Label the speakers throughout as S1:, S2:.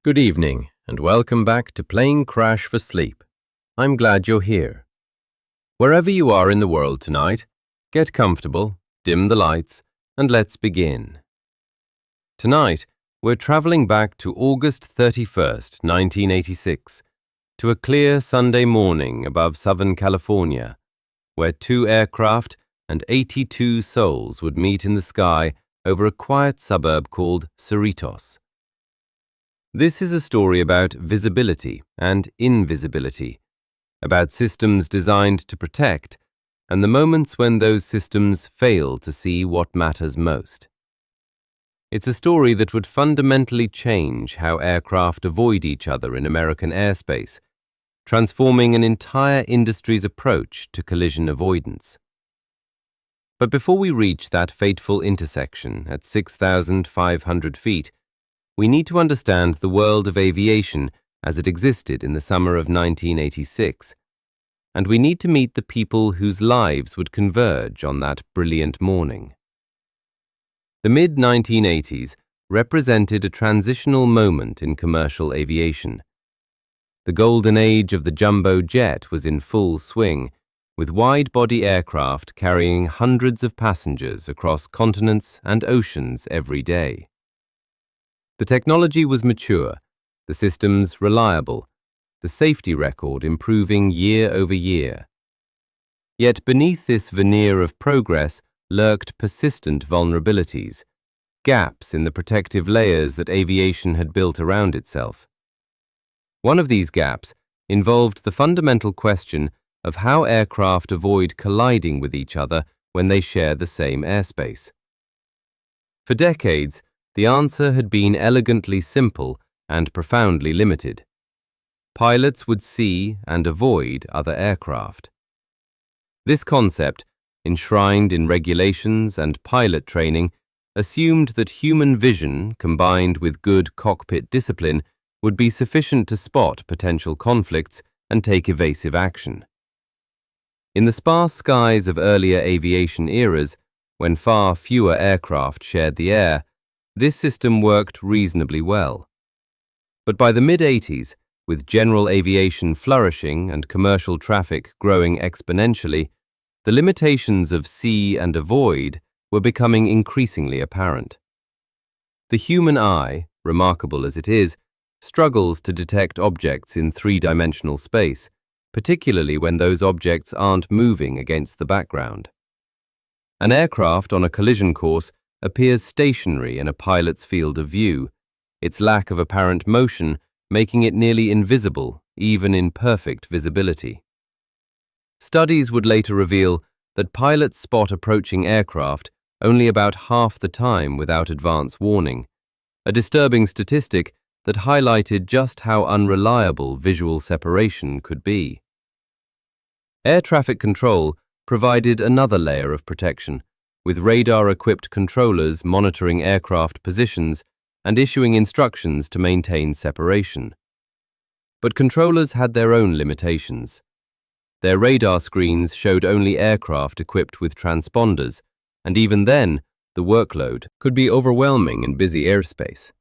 S1: Good evening, and welcome back to Playing Crash for Sleep. I'm glad you're here. Wherever you are in the world tonight, get comfortable, dim the lights, and let's begin. Tonight, we're traveling back to August 31st, 1986, to a clear Sunday morning above Southern California, where 2 aircraft and 82 souls would meet in the sky over a quiet suburb called Cerritos. This is a story about visibility and invisibility, about systems designed to protect, and the moments when those systems fail to see what matters most. It's a story that would fundamentally change how aircraft avoid each other in American airspace, transforming an entire industry's approach to collision avoidance. But before we reach that fateful intersection at 6,500 feet, we need to understand the world of aviation as it existed in the summer of 1986, and we need to meet the people whose lives would converge on that brilliant morning. The mid-1980s represented a transitional moment in commercial aviation. The golden age of the jumbo jet was in full swing, with wide-body aircraft carrying hundreds of passengers across continents and oceans every day. The technology was mature, the systems reliable, the safety record improving year over year. Yet beneath this veneer of progress lurked persistent vulnerabilities, gaps in the protective layers that aviation had built around itself. One of these gaps involved the fundamental question of how aircraft avoid colliding with each other when they share the same airspace. For decades, the answer had been elegantly simple and profoundly limited. Pilots would see and avoid other aircraft. This concept, enshrined in regulations and pilot training, assumed that human vision combined with good cockpit discipline would be sufficient to spot potential conflicts and take evasive action. In the sparse skies of earlier aviation eras, when far fewer aircraft shared the air, this system worked reasonably well. But by the mid-80s, with general aviation flourishing and commercial traffic growing exponentially, the limitations of see and avoid were becoming increasingly apparent. The human eye, remarkable as it is, struggles to detect objects in three-dimensional space, particularly when those objects aren't moving against the background. An aircraft on a collision course appears stationary in a pilot's field of view, its lack of apparent motion making it nearly invisible, even in perfect visibility. Studies would later reveal that pilots spot approaching aircraft only about half the time without advance warning, a disturbing statistic that highlighted just how unreliable visual separation could be. Air traffic control provided another layer of protection, with radar-equipped controllers monitoring aircraft positions and issuing instructions to maintain separation. But controllers had their own limitations. Their radar screens showed only aircraft equipped with transponders, and even then, the workload could be overwhelming in busy airspace.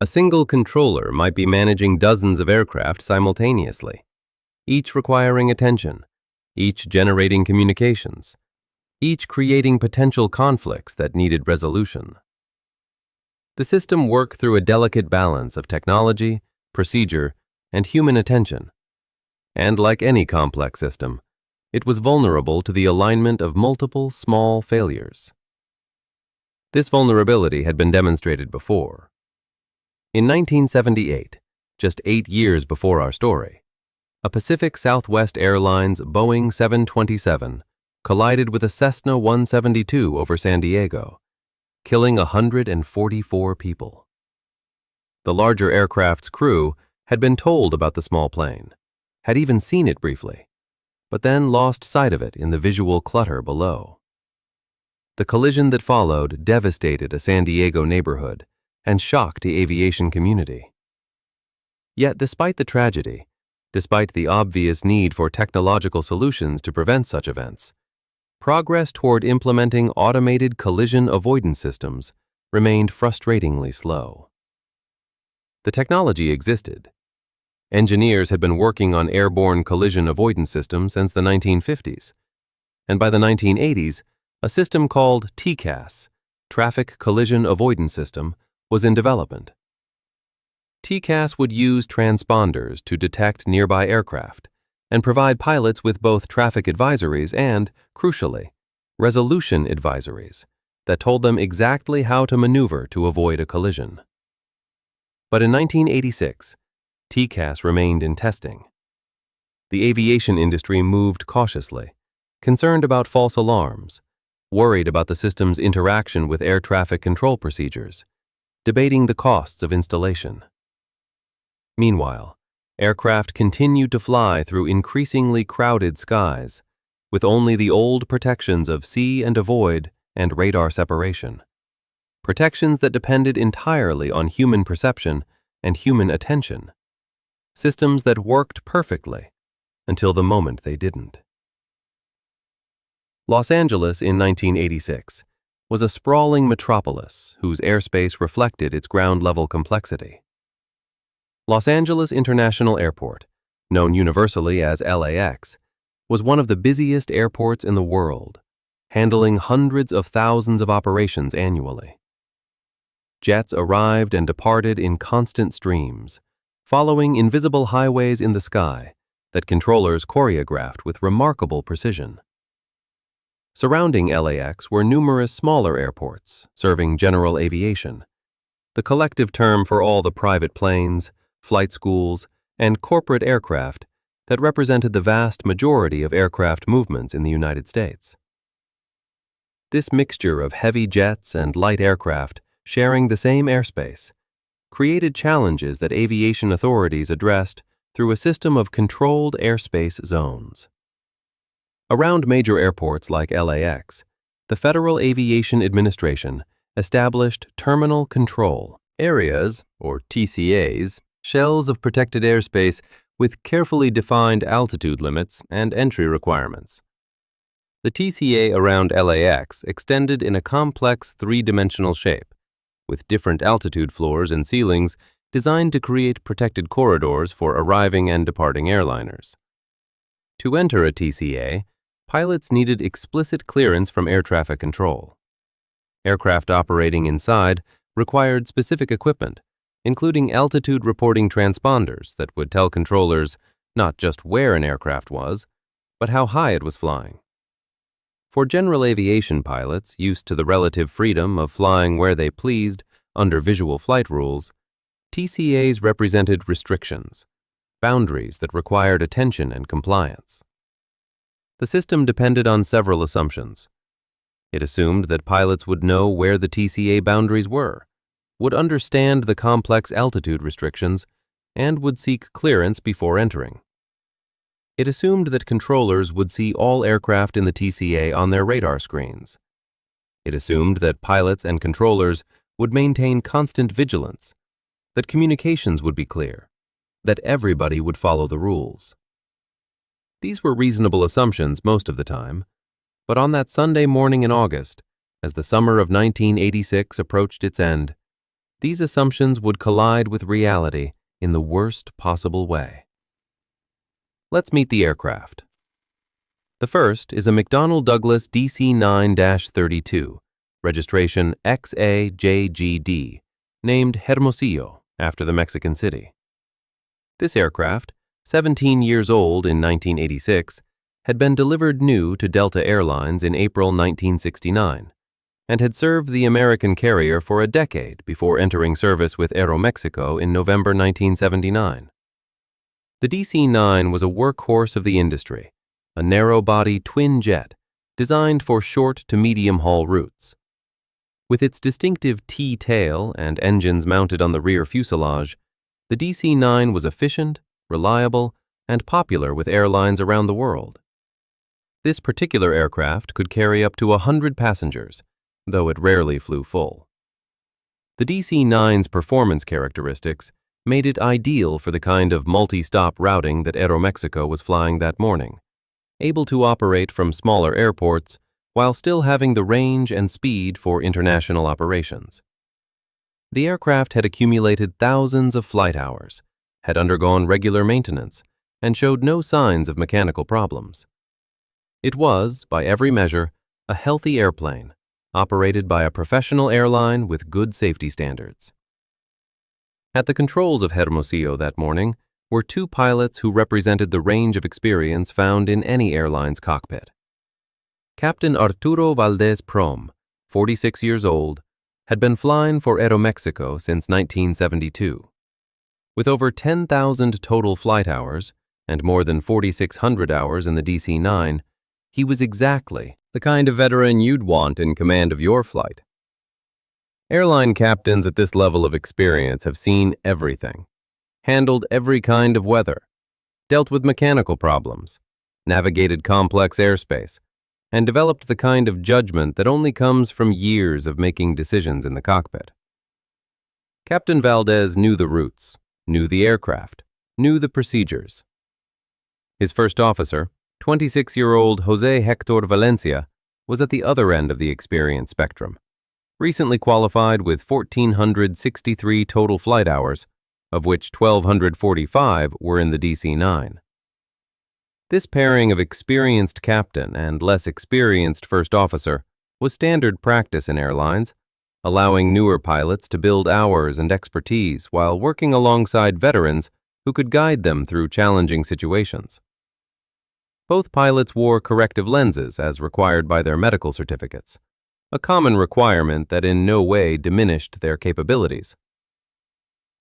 S1: A single controller might be managing dozens of aircraft simultaneously, each requiring attention, each generating communications, each creating potential conflicts that needed resolution. The system worked through a delicate balance of technology, procedure, and human attention. And like any complex system, it was vulnerable to the alignment of multiple small failures. This vulnerability had been demonstrated before. In 1978, just 8 years before our story, a Pacific Southwest Airlines Boeing 727 collided with a Cessna 172 over San Diego, killing 144 people. The larger aircraft's crew had been told about the small plane, had even seen it briefly, but then lost sight of it in the visual clutter below. The collision that followed devastated a San Diego neighborhood and shocked the aviation community. Yet despite the tragedy, despite the obvious need for technological solutions to prevent such events, progress toward implementing automated collision avoidance systems remained frustratingly slow. The technology existed. Engineers had been working on airborne collision avoidance systems since the 1950s, and by the 1980s, a system called TCAS, Traffic Collision Avoidance System, was in development. TCAS would use transponders to detect nearby aircraft and provide pilots with both traffic advisories and, crucially, resolution advisories that told them exactly how to maneuver to avoid a collision. But in 1986, TCAS remained in testing. The aviation industry moved cautiously, concerned about false alarms, worried about the system's interaction with air traffic control procedures, debating the costs of installation. Meanwhile, aircraft continued to fly through increasingly crowded skies, with only the old protections of see and avoid and radar separation. Protections that depended entirely on human perception and human attention. Systems that worked perfectly until the moment they didn't. Los Angeles in 1986 was a sprawling metropolis whose airspace reflected its ground-level complexity. Los Angeles International Airport, known universally as LAX, was one of the busiest airports in the world, handling hundreds of thousands of operations annually. Jets arrived and departed in constant streams, following invisible highways in the sky that controllers choreographed with remarkable precision. Surrounding LAX were numerous smaller airports serving general aviation, the collective term for all the private planes, flight schools, and corporate aircraft that represented the vast majority of aircraft movements in the United States. This mixture of heavy jets and light aircraft sharing the same airspace created challenges that aviation authorities addressed through a system of controlled airspace zones. Around major airports like LAX, the Federal Aviation Administration established terminal control areas, or TCAs, shells of protected airspace with carefully defined altitude limits and entry requirements. The TCA around LAX extended in a complex three-dimensional shape, with different altitude floors and ceilings designed to create protected corridors for arriving and departing airliners. To enter a TCA, pilots needed explicit clearance from air traffic control. Aircraft operating inside required specific equipment, including altitude reporting transponders that would tell controllers not just where an aircraft was, but how high it was flying. For general aviation pilots used to the relative freedom of flying where they pleased under visual flight rules, TCAs represented restrictions, boundaries that required attention and compliance. The system depended on several assumptions. It assumed that pilots would know where the TCA boundaries were, would understand the complex altitude restrictions, and would seek clearance before entering. It assumed that controllers would see all aircraft in the TCA on their radar screens. It assumed that pilots and controllers would maintain constant vigilance, that communications would be clear, that everybody would follow the rules. These were reasonable assumptions most of the time, but on that Sunday morning in August, as the summer of 1986 approached its end, these assumptions would collide with reality in the worst possible way. Let's meet the aircraft. The first is a McDonnell Douglas DC-9-32, registration XAJGD, named Hermosillo after the Mexican city. This aircraft, 17 years old in 1986, had been delivered new to Delta Airlines in April 1969 and had served the American carrier for a decade before entering service with Aeroméxico in November 1979. The DC-9 was a workhorse of the industry, a narrow-body twin jet designed for short to medium-haul routes. With its distinctive T-tail and engines mounted on the rear fuselage, the DC-9 was efficient, reliable, and popular with airlines around the world. This particular aircraft could carry up to 100 passengers, though it rarely flew full. The DC-9's performance characteristics made it ideal for the kind of multi-stop routing that Aeroméxico was flying that morning, able to operate from smaller airports while still having the range and speed for international operations. The aircraft had accumulated thousands of flight hours, had undergone regular maintenance, and showed no signs of mechanical problems. It was, by every measure, a healthy airplane, operated by a professional airline with good safety standards. At the controls of Hermosillo that morning were two pilots who represented the range of experience found in any airline's cockpit. Captain Arturo Valdez Prom, 46 years old, had been flying for Aeroméxico since 1972. With over 10,000 total flight hours and more than 4,600 hours in the DC-9, he was exactly the kind of veteran you'd want in command of your flight. Airline captains at this level of experience have seen everything, handled every kind of weather, dealt with mechanical problems, navigated complex airspace, and developed the kind of judgment that only comes from years of making decisions in the cockpit. Captain Valdez knew the routes, knew the aircraft, knew the procedures. His first officer, 26-year-old Jose Hector Valencia, was at the other end of the experience spectrum, recently qualified with 1,463 total flight hours, of which 1,245 were in the DC-9. This pairing of experienced captain and less experienced first officer was standard practice in airlines, allowing newer pilots to build hours and expertise while working alongside veterans who could guide them through challenging situations. Both pilots wore corrective lenses as required by their medical certificates, a common requirement that in no way diminished their capabilities.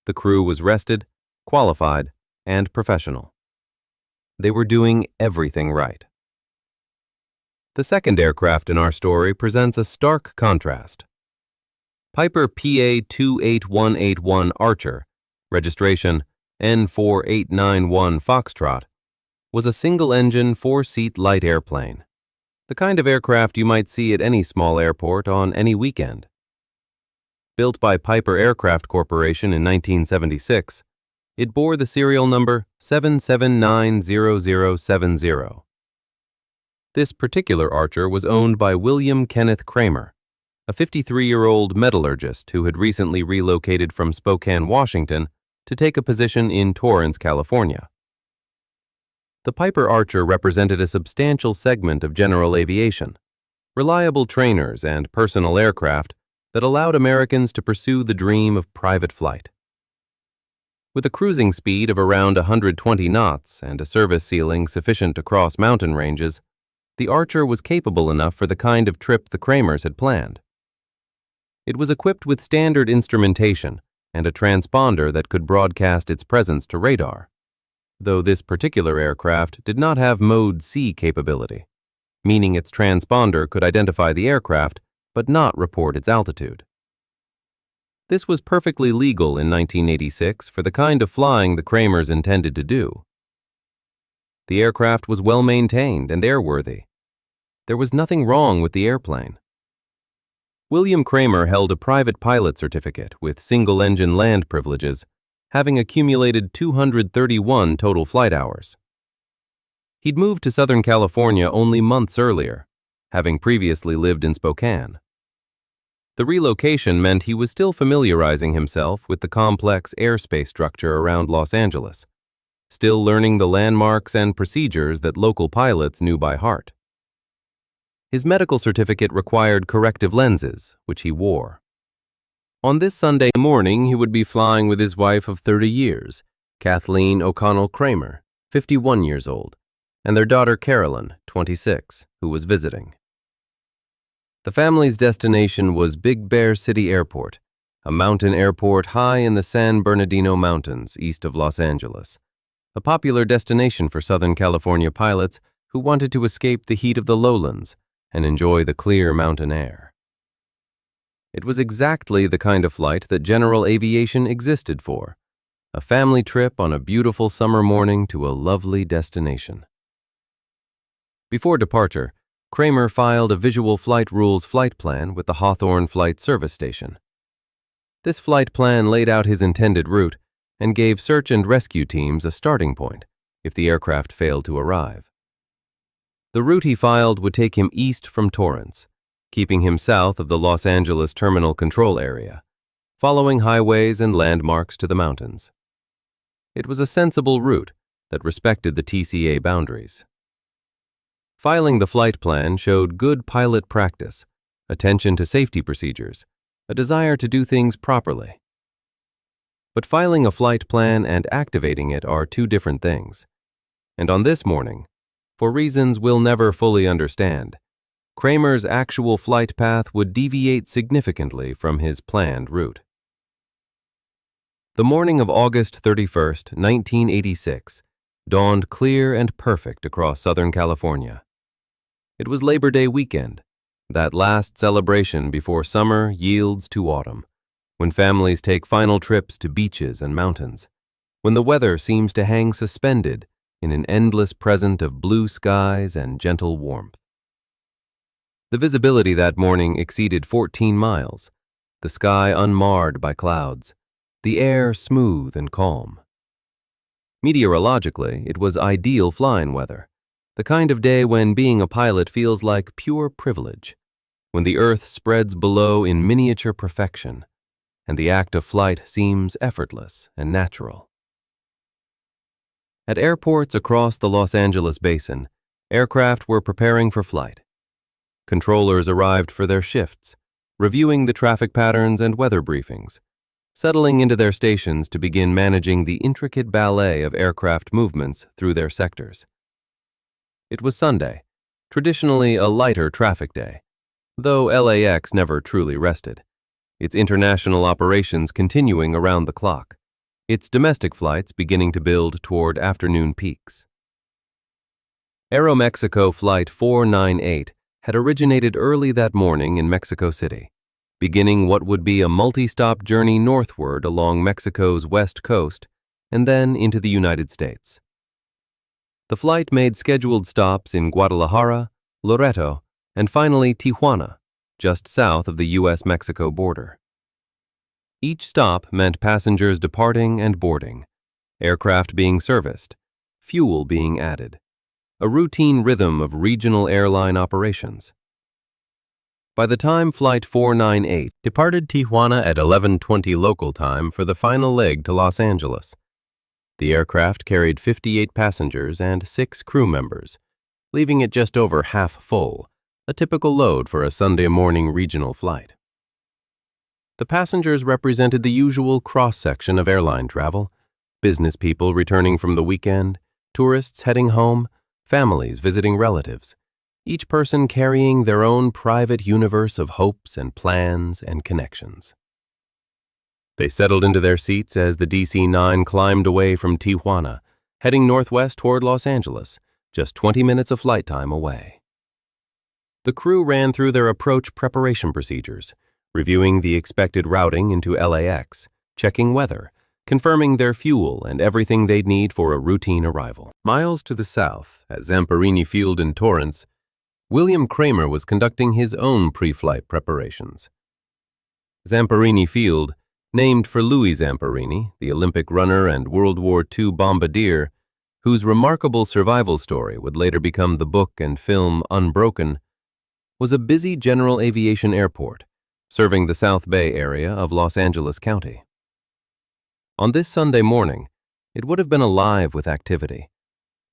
S1: The crew was rested, qualified, and professional. They were doing everything right. The second aircraft in our story presents a stark contrast. Piper PA-28181 Archer, registration N4891 Foxtrot, was a single-engine, four-seat light airplane, the kind of aircraft you might see at any small airport on any weekend. Built by Piper Aircraft Corporation in 1976, it bore the serial number 7790070. This particular Archer was owned by William Kenneth Kramer, a 53-year-old metallurgist who had recently relocated from Spokane, Washington, to take a position in Torrance, California. The Piper Archer represented a substantial segment of general aviation, reliable trainers and personal aircraft that allowed Americans to pursue the dream of private flight. With a cruising speed of around 120 knots and a service ceiling sufficient to cross mountain ranges, the Archer was capable enough for the kind of trip the Kramers had planned. It was equipped with standard instrumentation and a transponder that could broadcast its presence to radar, though this particular aircraft did not have Mode C capability, meaning its transponder could identify the aircraft but not report its altitude. This was perfectly legal in 1986 for the kind of flying the Kramers intended to do. The aircraft was well maintained and airworthy. There was nothing wrong with the airplane. William Kramer held a private pilot certificate with single-engine land privileges, having accumulated 231 total flight hours. He'd moved to Southern California only months earlier, having previously lived in Spokane. The relocation meant he was still familiarizing himself with the complex airspace structure around Los Angeles, still learning the landmarks and procedures that local pilots knew by heart. His medical certificate required corrective lenses, which he wore. On this Sunday morning, he would be flying with his wife of 30 years, Kathleen O'Connell Kramer, 51 years old, and their daughter Carolyn, 26, who was visiting. The family's destination was Big Bear City Airport, a mountain airport high in the San Bernardino Mountains east of Los Angeles, a popular destination for Southern California pilots who wanted to escape the heat of the lowlands and enjoy the clear mountain air. It was exactly the kind of flight that general aviation existed for, a family trip on a beautiful summer morning to a lovely destination. Before departure, Kramer filed a Visual Flight Rules flight plan with the Hawthorne Flight Service Station. This flight plan laid out his intended route and gave search and rescue teams a starting point if the aircraft failed to arrive. The route he filed would take him east from Torrance, keeping him south of the Los Angeles Terminal Control Area, following highways and landmarks to the mountains. It was a sensible route that respected the TCA boundaries. Filing the flight plan showed good pilot practice, attention to safety procedures, a desire to do things properly. But filing a flight plan and activating it are two different things. And on this morning, for reasons we'll never fully understand, Kramer's actual flight path would deviate significantly from his planned route. The morning of August 31st, 1986, dawned clear and perfect across Southern California. It was Labor Day weekend, that last celebration before summer yields to autumn, when families take final trips to beaches and mountains, when the weather seems to hang suspended in an endless present of blue skies and gentle warmth. The visibility that morning exceeded 14 miles, the sky unmarred by clouds, the air smooth and calm. Meteorologically, it was ideal flying weather, the kind of day when being a pilot feels like pure privilege, when the earth spreads below in miniature perfection, and the act of flight seems effortless and natural. At airports across the Los Angeles basin, aircraft were preparing for flight. Controllers arrived for their shifts, reviewing the traffic patterns and weather briefings, settling into their stations to begin managing the intricate ballet of aircraft movements through their sectors. It was Sunday, traditionally a lighter traffic day, though LAX never truly rested, its international operations continuing around the clock, its domestic flights beginning to build toward afternoon peaks. Aeroméxico Flight 498 had originated early that morning in Mexico City, beginning what would be a multi-stop journey northward along Mexico's west coast and then into the United States. The flight made scheduled stops in Guadalajara, Loreto, and finally Tijuana, just south of the U.S.-Mexico border. Each stop meant passengers departing and boarding, aircraft being serviced, fuel being added, a routine rhythm of regional airline operations. By the time Flight 498 departed Tijuana at 11:20 local time for the final leg to Los Angeles, the aircraft carried 58 passengers and 6 crew members, leaving it just over half full, a typical load for a Sunday morning regional flight. The passengers represented the usual cross-section of airline travel: business people returning from the weekend, tourists heading home, families visiting relatives, each person carrying their own private universe of hopes and plans and connections. They settled into their seats as the DC-9 climbed away from Tijuana, heading northwest toward Los Angeles, just 20 minutes of flight time away. The crew ran through their approach preparation procedures, reviewing the expected routing into LAX, checking weather, confirming their fuel and everything they'd need for a routine arrival. Miles to the south, at Zamperini Field in Torrance, William Kramer was conducting his own pre-flight preparations. Zamperini Field, named for Louis Zamperini, the Olympic runner and World War II bombardier, whose remarkable survival story would later become the book and film Unbroken, was a busy general aviation airport, serving the South Bay area of Los Angeles County. On this Sunday morning, it would have been alive with activity.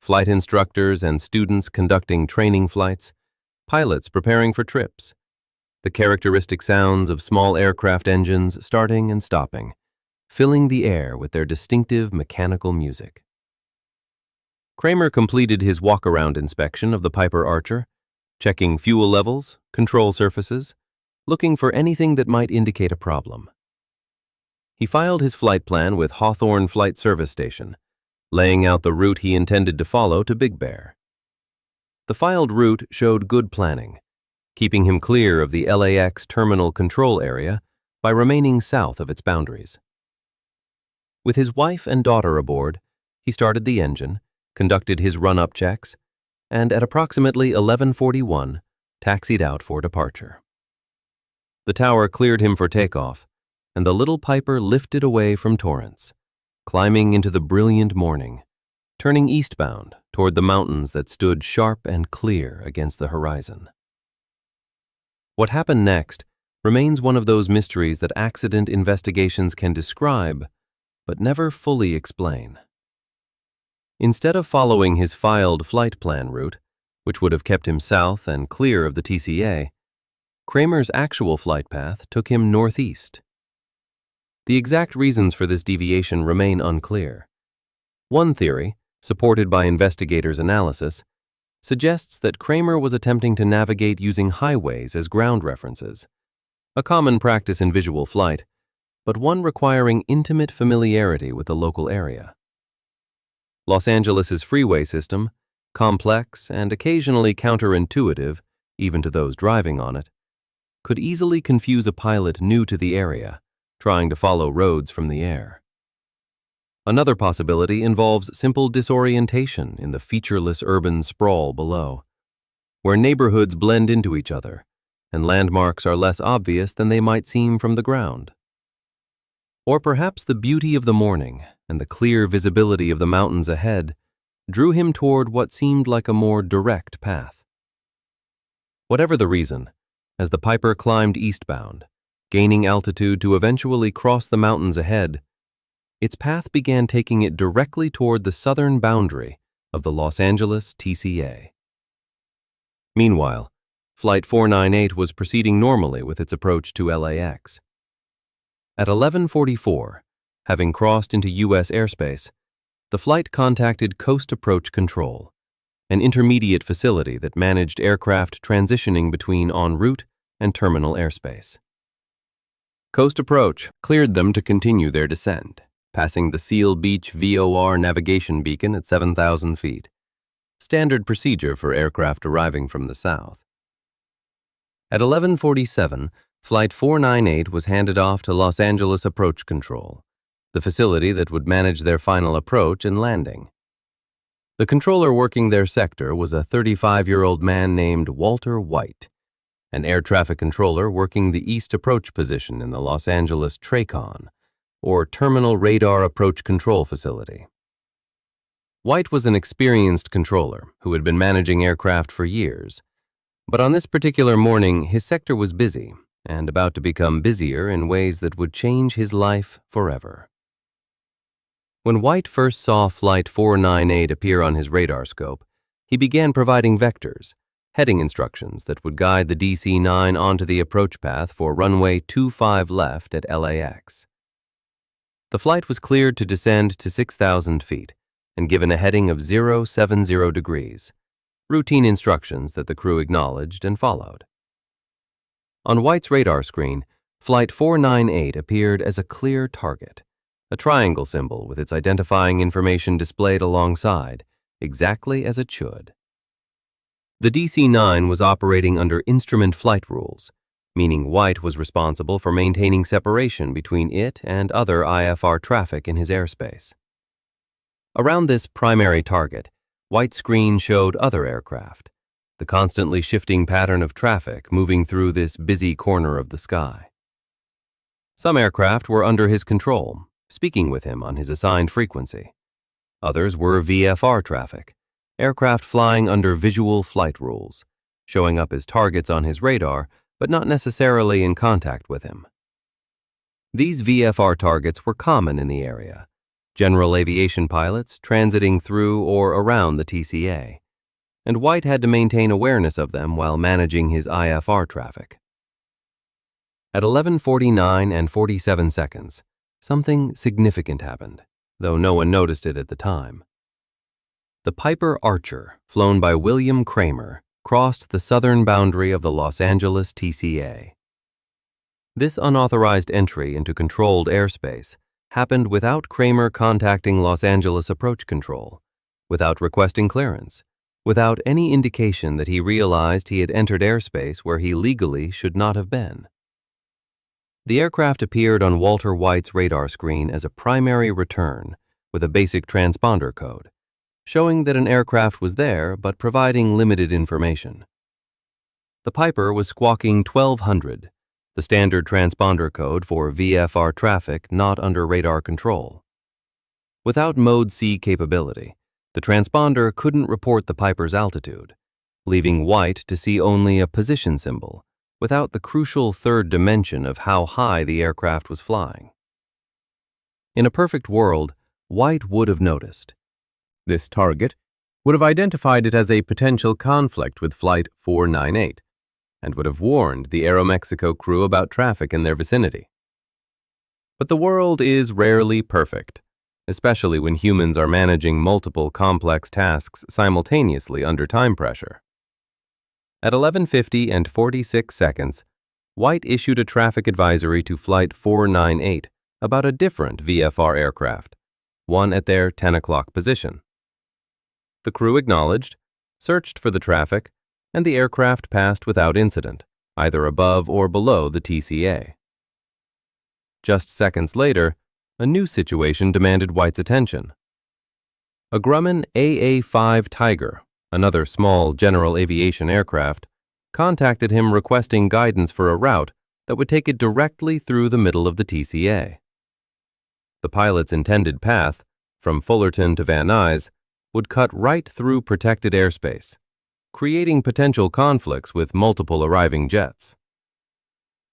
S1: Flight instructors and students conducting training flights, pilots preparing for trips, the characteristic sounds of small aircraft engines starting and stopping, filling the air with their distinctive mechanical music. Kramer completed his walk-around inspection of the Piper Archer, checking fuel levels, control surfaces, looking for anything that might indicate a problem. He filed his flight plan with Hawthorne Flight Service Station, laying out the route he intended to follow to Big Bear. The filed route showed good planning, keeping him clear of the LAX terminal control area by remaining south of its boundaries. With his wife and daughter aboard, he started the engine, conducted his run-up checks, and at approximately 11:41, taxied out for departure. The tower cleared him for takeoff, and the little Piper lifted away from Torrance, climbing into the brilliant morning, turning eastbound toward the mountains that stood sharp and clear against the horizon. What happened next remains one of those mysteries that accident investigations can describe, but never fully explain. Instead of following his filed flight plan route, which would have kept him south and clear of the TCA, Kramer's actual flight path took him northeast. The exact reasons for this deviation remain unclear. One theory, supported by investigators' analysis, suggests that Kramer was attempting to navigate using highways as ground references, a common practice in visual flight, but one requiring intimate familiarity with the local area. Los Angeles's freeway system, complex and occasionally counterintuitive, even to those driving on it, could easily confuse a pilot new to the area, trying to follow roads from the air. Another possibility involves simple disorientation in the featureless urban sprawl below, where neighborhoods blend into each other and landmarks are less obvious than they might seem from the ground. Or perhaps the beauty of the morning and the clear visibility of the mountains ahead drew him toward what seemed like a more direct path. Whatever the reason, as the Piper climbed eastbound, gaining altitude to eventually cross the mountains ahead, its path began taking it directly toward the southern boundary of the Los Angeles TCA. Meanwhile, Flight 498 was proceeding normally with its approach to LAX. At 11:44, having crossed into U.S. airspace, the flight contacted Coast Approach Control, an intermediate facility that managed aircraft transitioning between en route and terminal airspace. Coast Approach cleared them to continue their descent, passing the Seal Beach VOR navigation beacon at 7,000 feet, standard procedure for aircraft arriving from the south. At 11:47, Flight 498 was handed off to Los Angeles Approach Control, the facility that would manage their final approach and landing. The controller working their sector was a 35-year-old man named Walter White, an air traffic controller working the east approach position in the Los Angeles TRACON, or Terminal Radar Approach Control Facility. White was an experienced controller who had been managing aircraft for years, but on this particular morning his sector was busy and about to become busier in ways that would change his life forever. When White first saw Flight 498 appear on his radar scope, he began providing vectors, heading instructions that would guide the DC-9 onto the approach path for runway 25 left at LAX. The flight was cleared to descend to 6,000 feet and given a heading of 070 degrees, routine instructions that the crew acknowledged and followed. On White's radar screen, Flight 498 appeared as a clear target, a triangle symbol with its identifying information displayed alongside, exactly as it should. The DC-9 was operating under instrument flight rules, meaning White was responsible for maintaining separation between it and other IFR traffic in his airspace. Around this primary target, White's screen showed other aircraft, the constantly shifting pattern of traffic moving through this busy corner of the sky. Some aircraft were under his control, speaking with him on his assigned frequency. Others were VFR traffic, aircraft flying under visual flight rules, showing up as targets on his radar, but not necessarily in contact with him. These VFR targets were common in the area, general aviation pilots transiting through or around the TCA, and White had to maintain awareness of them while managing his IFR traffic. At 11:49 and 47 seconds, something significant happened, though no one noticed it at the time. The Piper Archer, flown by William Kramer, crossed the southern boundary of the Los Angeles TCA. This unauthorized entry into controlled airspace happened without Kramer contacting Los Angeles Approach Control, without requesting clearance, without any indication that he realized he had entered airspace where he legally should not have been. The aircraft appeared on Walter White's radar screen as a primary return with a basic transponder code, showing that an aircraft was there but providing limited information. The Piper was squawking 1200, the standard transponder code for VFR traffic not under radar control. Without Mode C capability, the transponder couldn't report the Piper's altitude, leaving White to see only a position symbol, without the crucial third dimension of how high the aircraft was flying. In a perfect world, White would have noticed. This target would have identified it as a potential conflict with Flight 498 and would have warned the Aeroméxico crew about traffic in their vicinity. But the world is rarely perfect, especially when humans are managing multiple complex tasks simultaneously under time pressure. At 11:50 and 46 seconds, White issued a traffic advisory to Flight 498 about a different VFR aircraft, one at their 10 o'clock position. The crew acknowledged, searched for the traffic, and the aircraft passed without incident, either above or below the TCA. Just seconds later, a new situation demanded White's attention. A Grumman AA-5 Tiger, another small general aviation aircraft, contacted him requesting guidance for a route that would take it directly through the middle of the TCA. The pilot's intended path, from Fullerton to Van Nuys, would cut right through protected airspace, creating potential conflicts with multiple arriving jets.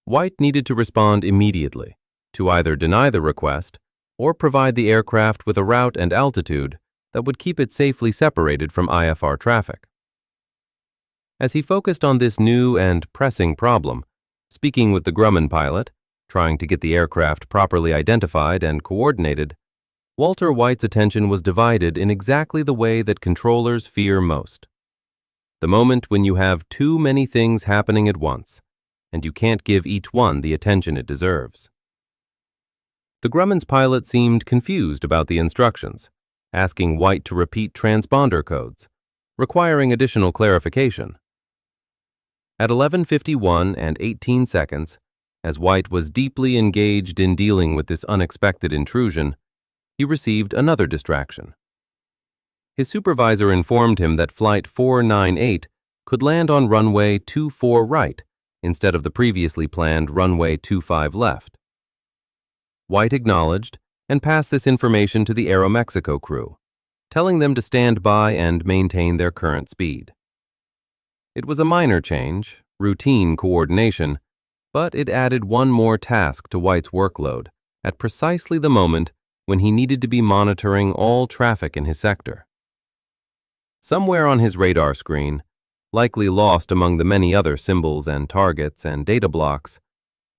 S1: White needed to respond immediately to either deny the request or provide the aircraft with a route and altitude that would keep it safely separated from IFR traffic. As he focused on this new and pressing problem, speaking with the Grumman pilot, trying to get the aircraft properly identified and coordinated, Walter White's attention was divided in exactly the way that controllers fear most. The moment when you have too many things happening at once, and you can't give each one the attention it deserves. The Grumman's pilot seemed confused about the instructions, asking White to repeat transponder codes, requiring additional clarification. At 11:51 and 18 seconds, as White was deeply engaged in dealing with this unexpected intrusion, he received another distraction. His supervisor informed him that Flight 498 could land on runway 24 right instead of the previously planned runway 25 left. White acknowledged and passed this information to the Aeroméxico crew, telling them to stand by and maintain their current speed. It was a minor change, routine coordination, but it added one more task to White's workload at precisely the moment when he needed to be monitoring all traffic in his sector. Somewhere on his radar screen, likely lost among the many other symbols and targets and data blocks,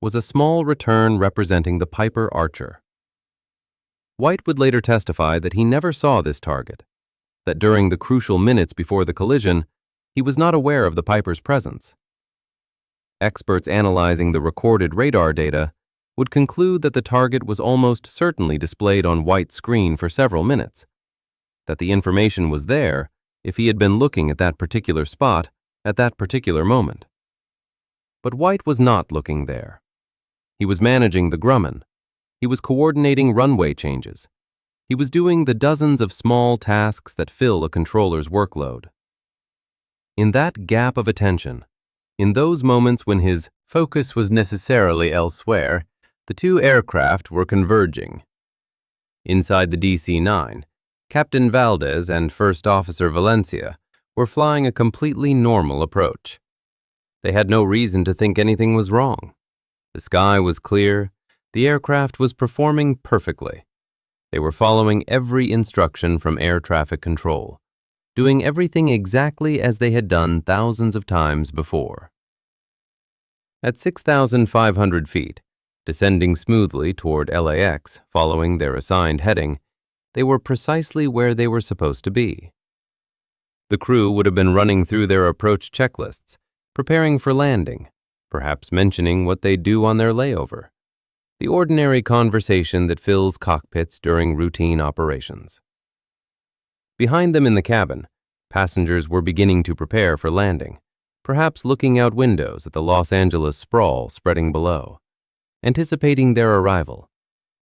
S1: was a small return representing the Piper Archer. White would later testify that he never saw this target, that during the crucial minutes before the collision, he was not aware of the Piper's presence. Experts analyzing the recorded radar data would conclude that the target was almost certainly displayed on White's screen for several minutes, that the information was there if he had been looking at that particular spot at that particular moment. But White was not looking there. He was managing the Grumman. He was coordinating runway changes. He was doing the dozens of small tasks that fill a controller's workload. In that gap of attention, in those moments when his focus was necessarily elsewhere, the two aircraft were converging. Inside the DC-9, Captain Valdez and First Officer Valencia were flying a completely normal approach. They had no reason to think anything was wrong. The sky was clear. The aircraft was performing perfectly. They were following every instruction from air traffic control, doing everything exactly as they had done thousands of times before. At 6,500 feet, descending smoothly toward LAX following their assigned heading, they were precisely where they were supposed to be. The crew would have been running through their approach checklists, preparing for landing, perhaps mentioning what they'd do on their layover, the ordinary conversation that fills cockpits during routine operations. Behind them in the cabin, passengers were beginning to prepare for landing, perhaps looking out windows at the Los Angeles sprawl spreading below, anticipating their arrival,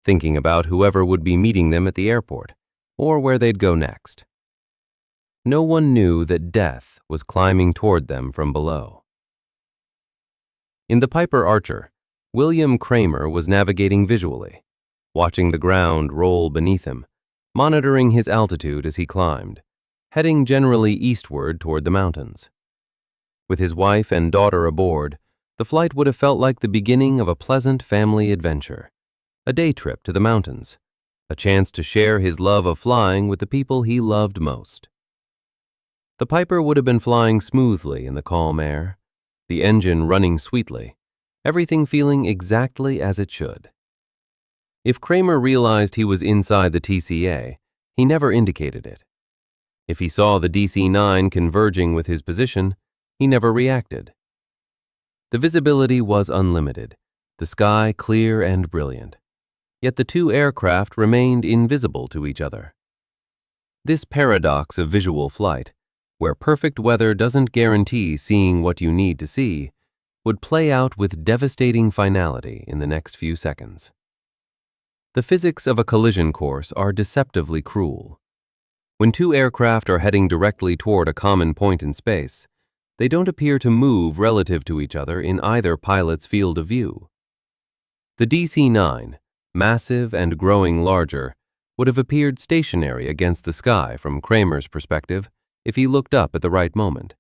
S1: thinking about whoever would be meeting them at the airport or where they'd go next. No one knew that death was climbing toward them from below. In the Piper Archer, William Kramer was navigating visually, watching the ground roll beneath him, monitoring his altitude as he climbed, heading generally eastward toward the mountains. With his wife and daughter aboard, The flight would have felt like the beginning of a pleasant family adventure, a day trip to the mountains, a chance to share his love of flying with the people he loved most. The Piper would have been flying smoothly in the calm air, the engine running sweetly, everything feeling exactly as it should. If Kramer realized he was inside the TCA, he never indicated it. If he saw the DC-9 converging with his position, he never reacted. The visibility was unlimited, the sky clear and brilliant. Yet the two aircraft remained invisible to each other. This paradox of visual flight, where perfect weather doesn't guarantee seeing what you need to see, would play out with devastating finality in the next few seconds. The physics of a collision course are deceptively cruel. When two aircraft are heading directly toward a common point in space, they don't appear to move relative to each other in either pilot's field of view. The DC-9, massive and growing larger, would have appeared stationary against the sky from Kramer's perspective if he looked up at the right moment,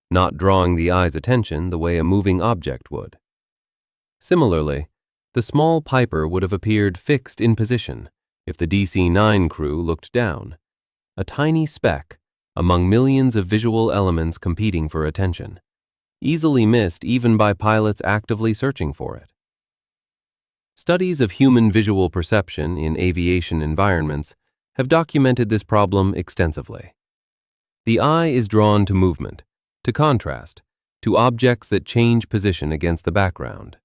S1: not drawing the eye's attention the way a moving object would. Similarly, the small Piper would have appeared fixed in position if the DC-9 crew looked down, a tiny speck among millions of visual elements competing for attention, easily missed even by pilots actively searching for it. Studies of human visual perception in aviation environments have documented this problem extensively. The eye is drawn to movement, to contrast, to objects that change position against the background.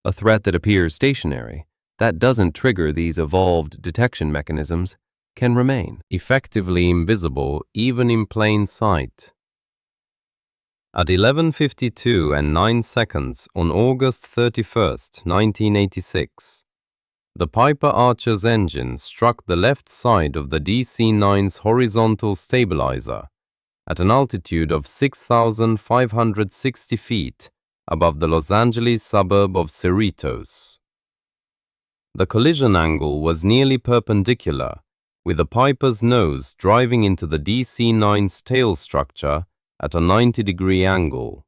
S1: A threat that appears stationary, that doesn't trigger these evolved detection mechanisms, can remain effectively invisible even in plain sight. At 11:52 and 9 seconds on August 31st, 1986, the Piper Archer's engine struck the left side of the DC-9's horizontal stabilizer at an altitude of 6,560 feet above the Los Angeles suburb of Cerritos. The collision angle was nearly perpendicular, with the Piper's nose driving into the DC-9's tail structure at a 90-degree angle.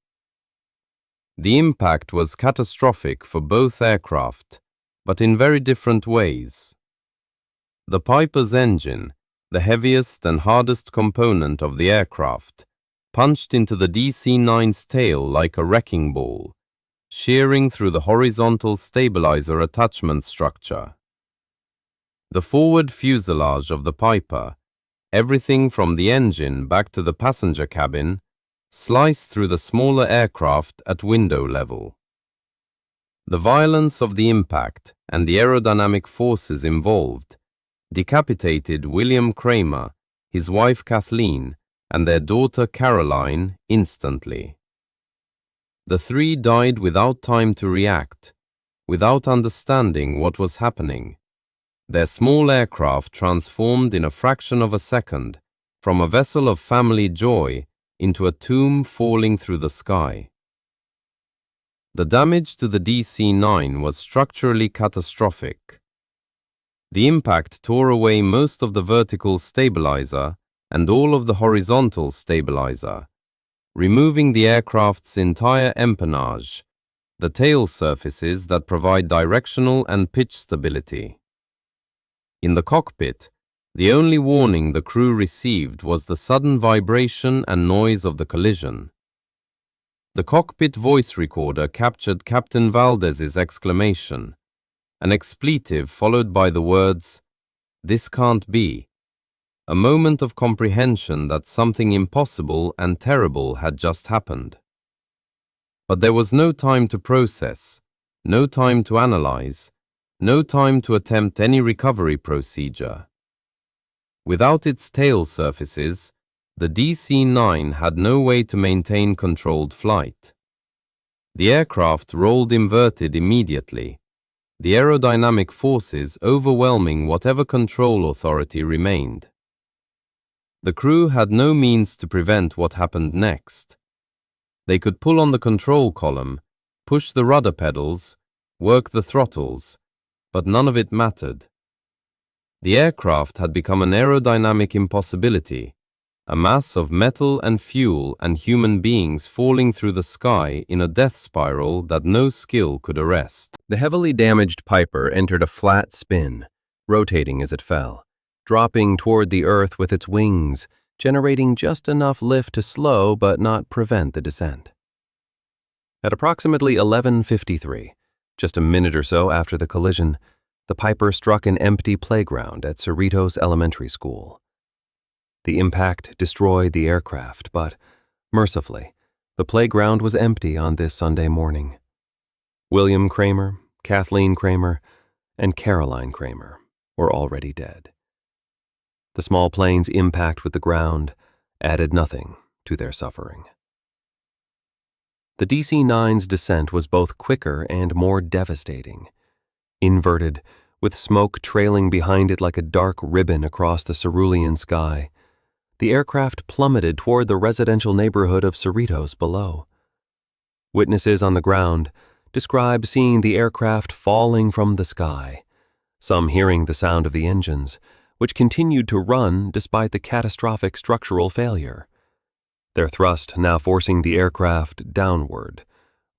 S1: The impact was catastrophic for both aircraft, but in very different ways. The Piper's engine, the heaviest and hardest component of the aircraft, punched into the DC-9's tail like a wrecking ball, shearing through the horizontal stabilizer attachment structure. The forward fuselage of the Piper, everything from the engine back to the passenger cabin, sliced through the smaller aircraft at window level. The violence of the impact and the aerodynamic forces involved decapitated William Kramer, his wife Kathleen, and their daughter Caroline instantly. The three died without time to react, without understanding what was happening. Their small aircraft transformed in a fraction of a second from a vessel of family joy into a tomb falling through the sky. The damage to the DC-9 was structurally catastrophic. The impact tore away most of the vertical stabilizer and all of the horizontal stabilizer, removing the aircraft's entire empennage, the tail surfaces that provide directional and pitch stability. In the cockpit, the only warning the crew received was the sudden vibration and noise of the collision. The cockpit voice recorder captured Captain Valdez's exclamation, an expletive followed by the words, "This can't be," a moment of comprehension that something impossible and terrible had just happened. But there was no time to process, no time to analyze, no time to attempt any recovery procedure. Without its tail surfaces, the DC-9 had no way to maintain controlled flight. The aircraft rolled inverted immediately, the aerodynamic forces overwhelming whatever control authority remained. The crew had no means to prevent what happened next. They could pull on the control column, push the rudder pedals, work the throttles, but none of it mattered. The aircraft had become an aerodynamic impossibility, a mass of metal and fuel and human beings falling through the sky in a death spiral that no skill could arrest. The heavily damaged Piper entered a flat spin, rotating as it fell, dropping toward the earth with its wings, generating just enough lift to slow but not prevent the descent. At approximately 11:53, just a minute or so after the collision, the Piper struck an empty playground at Cerritos Elementary School. The impact destroyed the aircraft, but, mercifully, the playground was empty on this Sunday morning. William Kramer, Kathleen Kramer, and Caroline Kramer were already dead. The small plane's impact with the ground added nothing to their suffering. The DC-9's descent was both quicker and more devastating. Inverted, with smoke trailing behind it like a dark ribbon across the cerulean sky, the aircraft plummeted toward the residential neighborhood of Cerritos below. Witnesses on the ground describe seeing the aircraft falling from the sky, some hearing the sound of the engines, which continued to run despite the catastrophic structural failure, their thrust now forcing the aircraft downward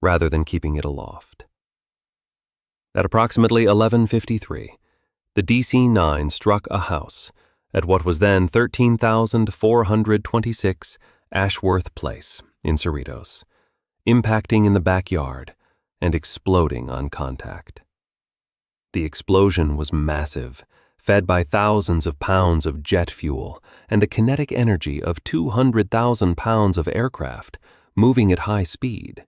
S1: rather than keeping it aloft. At approximately 11:53, the DC-9 struck a house at what was then 13,426 Ashworth Place in Cerritos, impacting in the backyard and exploding on contact. The explosion was massive, fed by thousands of pounds of jet fuel and the kinetic energy of 200,000 pounds of aircraft moving at high speed.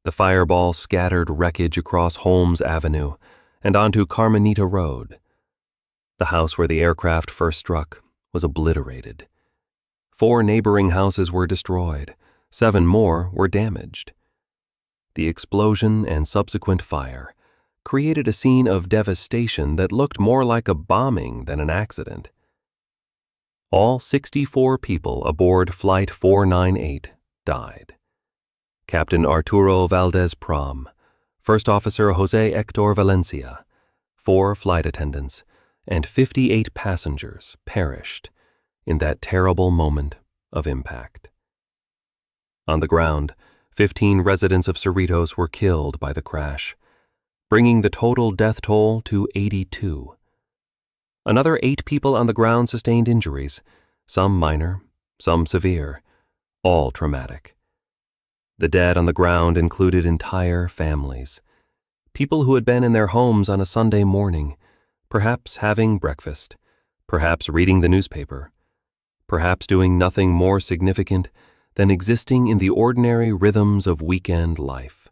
S1: The fireball scattered wreckage across Holmes Avenue and onto Carmenita Road. The house where the aircraft first struck was obliterated. 4 neighboring houses were destroyed, 7 more were damaged. The explosion and subsequent fire created a scene of devastation that looked more like a bombing than an accident. All 64 people aboard Flight 498 died. Captain Arturo Valdez Prom, First Officer Jose Hector Valencia, 4 flight attendants, and 58 passengers perished in that terrible moment of impact. On the ground, 15 residents of Cerritos were killed by the crash, bringing the total death toll to 82. Another 8 people on the ground sustained injuries, some minor, some severe, all traumatic. The dead on the ground included entire families, people who had been in their homes on a Sunday morning, perhaps having breakfast, perhaps reading the newspaper, perhaps doing nothing more significant than existing in the ordinary rhythms of weekend life.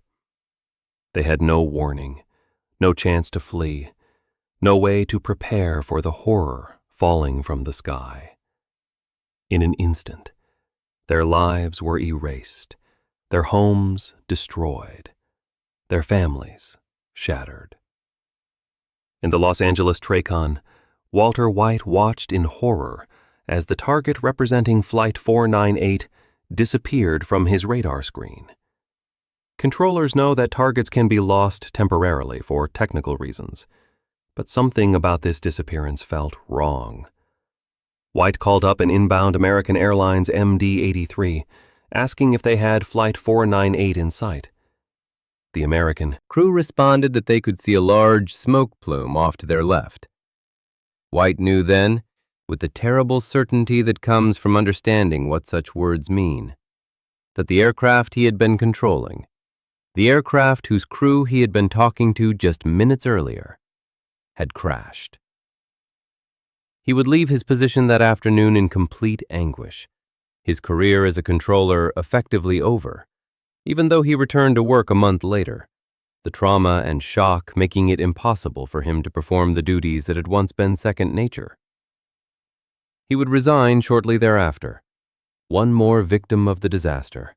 S1: They had no warning, no chance to flee, no way to prepare for the horror falling from the sky. In an instant, their lives were erased, their homes destroyed, their families shattered. In the Los Angeles Tracon, Walter White watched in horror as the target representing Flight 498 disappeared from his radar screen. Controllers know that targets can be lost temporarily for technical reasons, but something about this disappearance felt wrong. White called up an inbound American Airlines MD-83, asking if they had Flight 498 in sight. The American crew responded that they could see a large smoke plume off to their left. White knew then, with the terrible certainty that comes from understanding what such words mean, that the aircraft he had been controlling, the aircraft whose crew he had been talking to just minutes earlier, had crashed. He would leave his position that afternoon in complete anguish, his career as a controller effectively over, even though he returned to work a month later, the trauma and shock making it impossible for him to perform the duties that had once been second nature. He would resign shortly thereafter, one more victim of the disaster,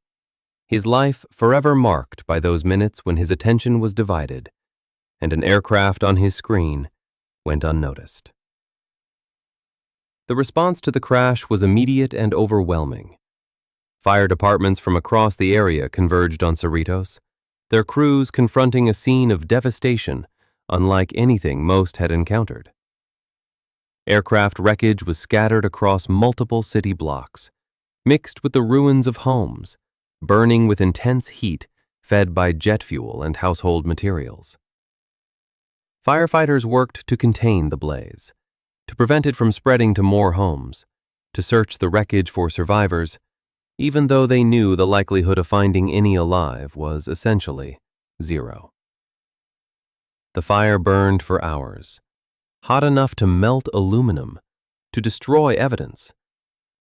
S1: his life forever marked by those minutes when his attention was divided and an aircraft on his screen went unnoticed. The response to the crash was immediate and overwhelming. Fire departments from across the area converged on Cerritos, their crews confronting a scene of devastation unlike anything most had encountered. Aircraft wreckage was scattered across multiple city blocks, mixed with the ruins of homes, burning with intense heat fed by jet fuel and household materials. Firefighters worked to contain the blaze, to prevent it from spreading to more homes, to search the wreckage for survivors, even though they knew the likelihood of finding any alive was essentially zero. The fire burned for hours, hot enough to melt aluminum, to destroy evidence,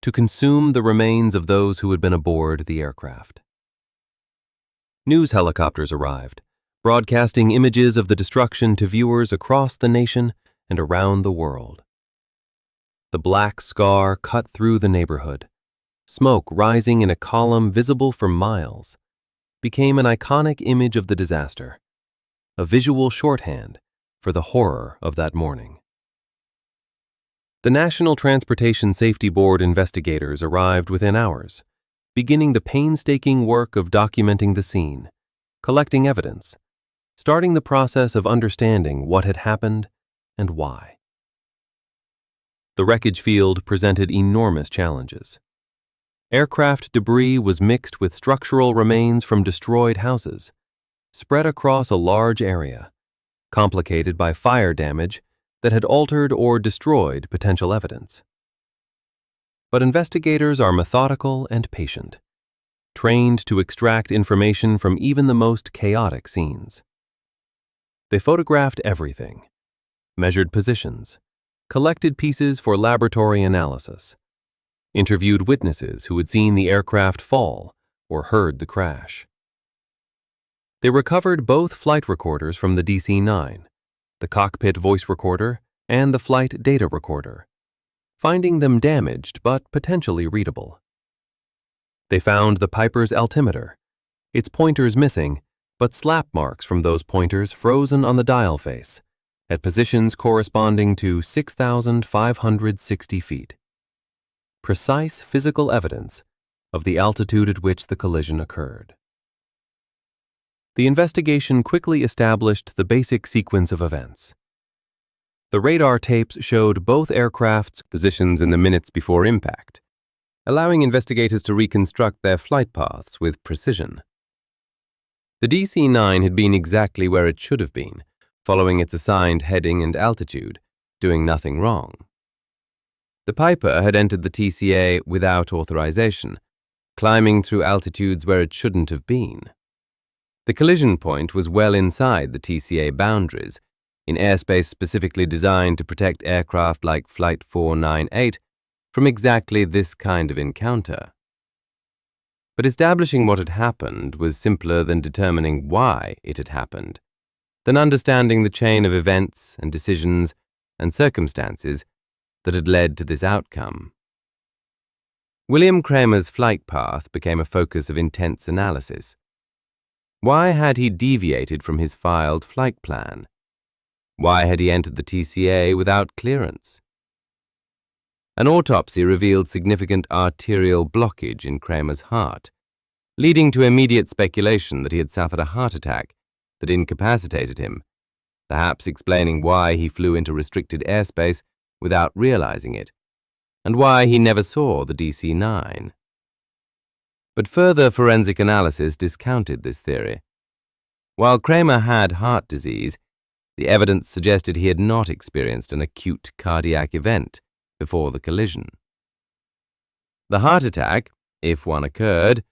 S1: to consume the remains of those who had been aboard the aircraft. News helicopters arrived, broadcasting images of the destruction to viewers across the nation and around the world. The black scar cut through the neighborhood, smoke rising in a column visible for miles, became an iconic image of the disaster, a visual shorthand for the horror of that morning. The National Transportation Safety Board investigators arrived within hours, beginning the painstaking work of documenting the scene, collecting evidence, starting the process of understanding what had happened and why. The wreckage field presented enormous challenges. Aircraft debris was mixed with structural remains from destroyed houses, spread across a large area, complicated by fire damage that had altered or destroyed potential evidence. But investigators are methodical and patient, trained to extract information from even the most chaotic scenes. They photographed everything, measured positions, collected pieces for laboratory analysis, interviewed witnesses who had seen the aircraft fall or heard the crash. They recovered both flight recorders from the DC-9, the cockpit voice recorder and the flight data recorder, finding them damaged but potentially readable. They found the Piper's altimeter, its pointers missing, but slap marks from those pointers frozen on the dial face, at positions corresponding to 6,560 feet. Precise physical evidence of the altitude at which the collision occurred. The investigation quickly established the basic sequence of events. The radar tapes showed both aircraft's positions in the minutes before impact, allowing investigators to reconstruct their flight paths with precision. The DC-9 had been exactly where it should have been, following its assigned heading and altitude, doing nothing wrong. The Piper had entered the TCA without authorization, climbing through altitudes where it shouldn't have been. The collision point was well inside the TCA boundaries, in airspace specifically designed to protect aircraft like Flight 498 from exactly this kind of encounter. But establishing what had happened was simpler than determining why it had happened, than understanding the chain of events and decisions and circumstances that had led to this outcome. William Kramer's flight path became a focus of intense analysis. Why had he deviated from his filed flight plan? Why had he entered the TCA without clearance? An autopsy revealed significant arterial blockage in Kramer's heart, leading to immediate speculation that he had suffered a heart attack that incapacitated him, perhaps explaining why he flew into restricted airspace without realizing it, and why he never saw the DC-9. But further forensic analysis discounted this theory. While Kramer had heart disease, the evidence suggested he had not experienced an acute cardiac event before the collision. The heart attack, if one occurred,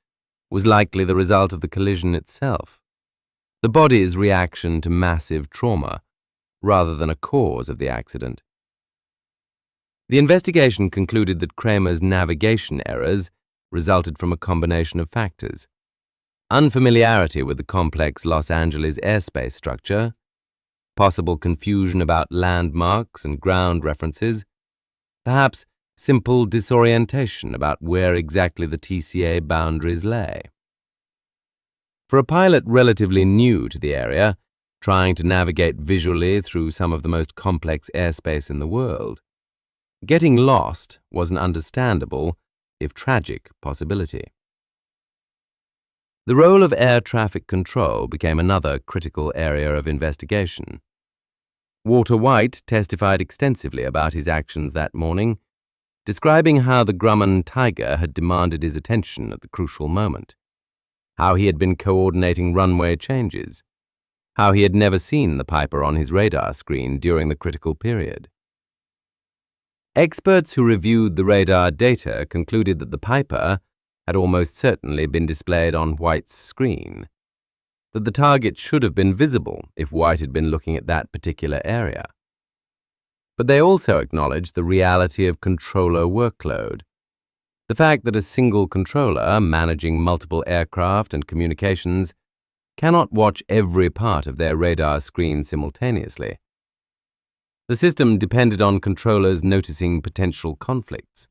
S1: was likely the result of the collision itself, the body's reaction to massive trauma, rather than a cause of the accident. The investigation concluded that Kramer's navigation errors resulted from a combination of factors: unfamiliarity with the complex Los Angeles airspace structure, possible confusion about landmarks and ground references, perhaps simple disorientation about where exactly the TCA boundaries lay. For a pilot relatively new to the area, trying to navigate visually through some of the most complex airspace in the world, getting lost was an understandable, if tragic, possibility. The role of air traffic control became another critical area of investigation. Walter White testified extensively about his actions that morning, describing how the Grumman Tiger had demanded his attention at the crucial moment, how he had been coordinating runway changes, how he had never seen the Piper on his radar screen during the critical period. Experts who reviewed the radar data concluded that the Piper had almost certainly been displayed on White's screen, that the target should have been visible if White had been looking at that particular area. But they also acknowledged the reality of controller workload, the fact that a single controller managing multiple aircraft and communications cannot watch every part of their radar screen simultaneously. The system depended on controllers noticing potential conflicts,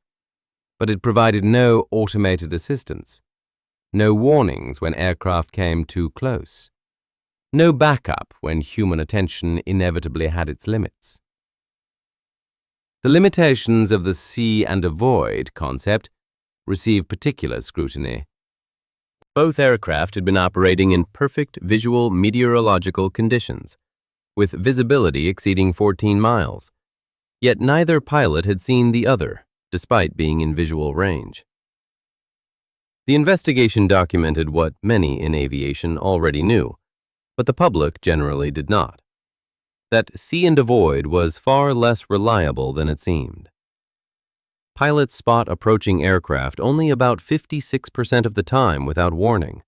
S1: but it provided no automated assistance, no warnings when aircraft came too close, no backup when human attention inevitably had its limits. The limitations of the see and avoid concept received particular scrutiny. Both aircraft had been operating in perfect visual meteorological conditions, with visibility exceeding 14 miles, yet neither pilot had seen the other, despite being in visual range. The investigation documented what many in aviation already knew, but the public generally did not: that see and avoid was far less reliable than it seemed. Pilots spot approaching aircraft only about 56% of the time without warning,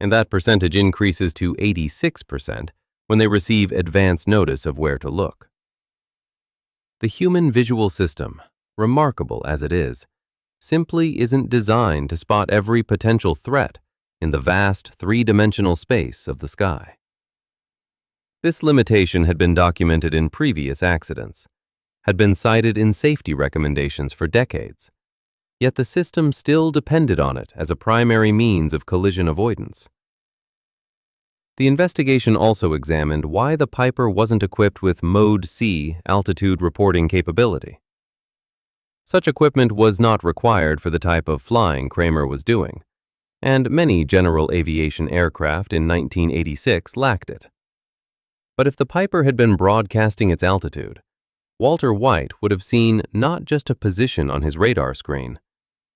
S1: and that percentage increases to 86% when they receive advance notice of where to look. The human visual system, remarkable as it is, simply isn't designed to spot every potential threat in the vast three-dimensional space of the sky. This limitation had been documented in previous accidents, had been cited in safety recommendations for decades, yet the system still depended on it as a primary means of collision avoidance. The investigation also examined why the Piper wasn't equipped with Mode C altitude reporting capability. Such equipment was not required for the type of flying Kramer was doing, and many general aviation aircraft in 1986 lacked it. But if the Piper had been broadcasting its altitude, Walter White would have seen not just a position on his radar screen,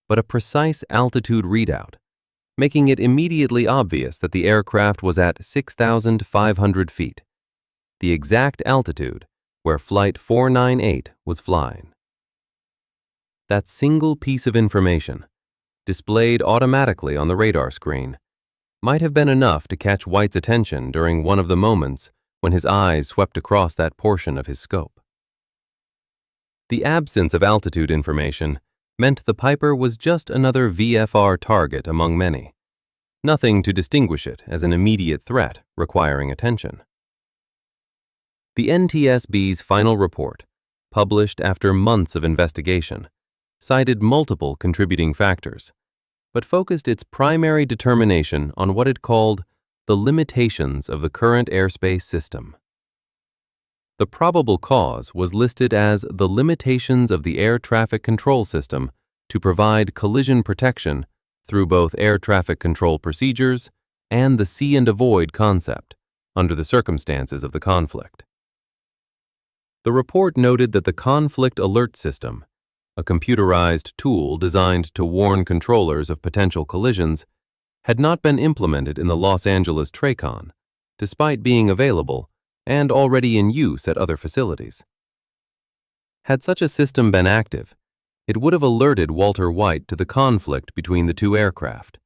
S1: but a precise altitude readout, making it immediately obvious that the aircraft was at 6,500 feet, the exact altitude where Flight 498 was flying. That single piece of information, displayed automatically on the radar screen, might have been enough to catch White's attention during one of the moments when his eyes swept across that portion of his scope. The absence of altitude information meant the Piper was just another VFR target among many, nothing to distinguish it as an immediate threat requiring attention. The NTSB's final report, published after months of investigation, cited multiple contributing factors, but focused its primary determination on what it called the limitations of the current airspace system. The probable cause was listed as the limitations of the air traffic control system to provide collision protection through both air traffic control procedures and the see and avoid concept under the circumstances of the conflict. The report noted that the conflict alert system, a computerized tool designed to warn controllers of potential collisions, had not been implemented in the Los Angeles TRACON, despite being available and already in use at other facilities. Had such a system been active, it would have alerted Walter White to the conflict between the two aircraft,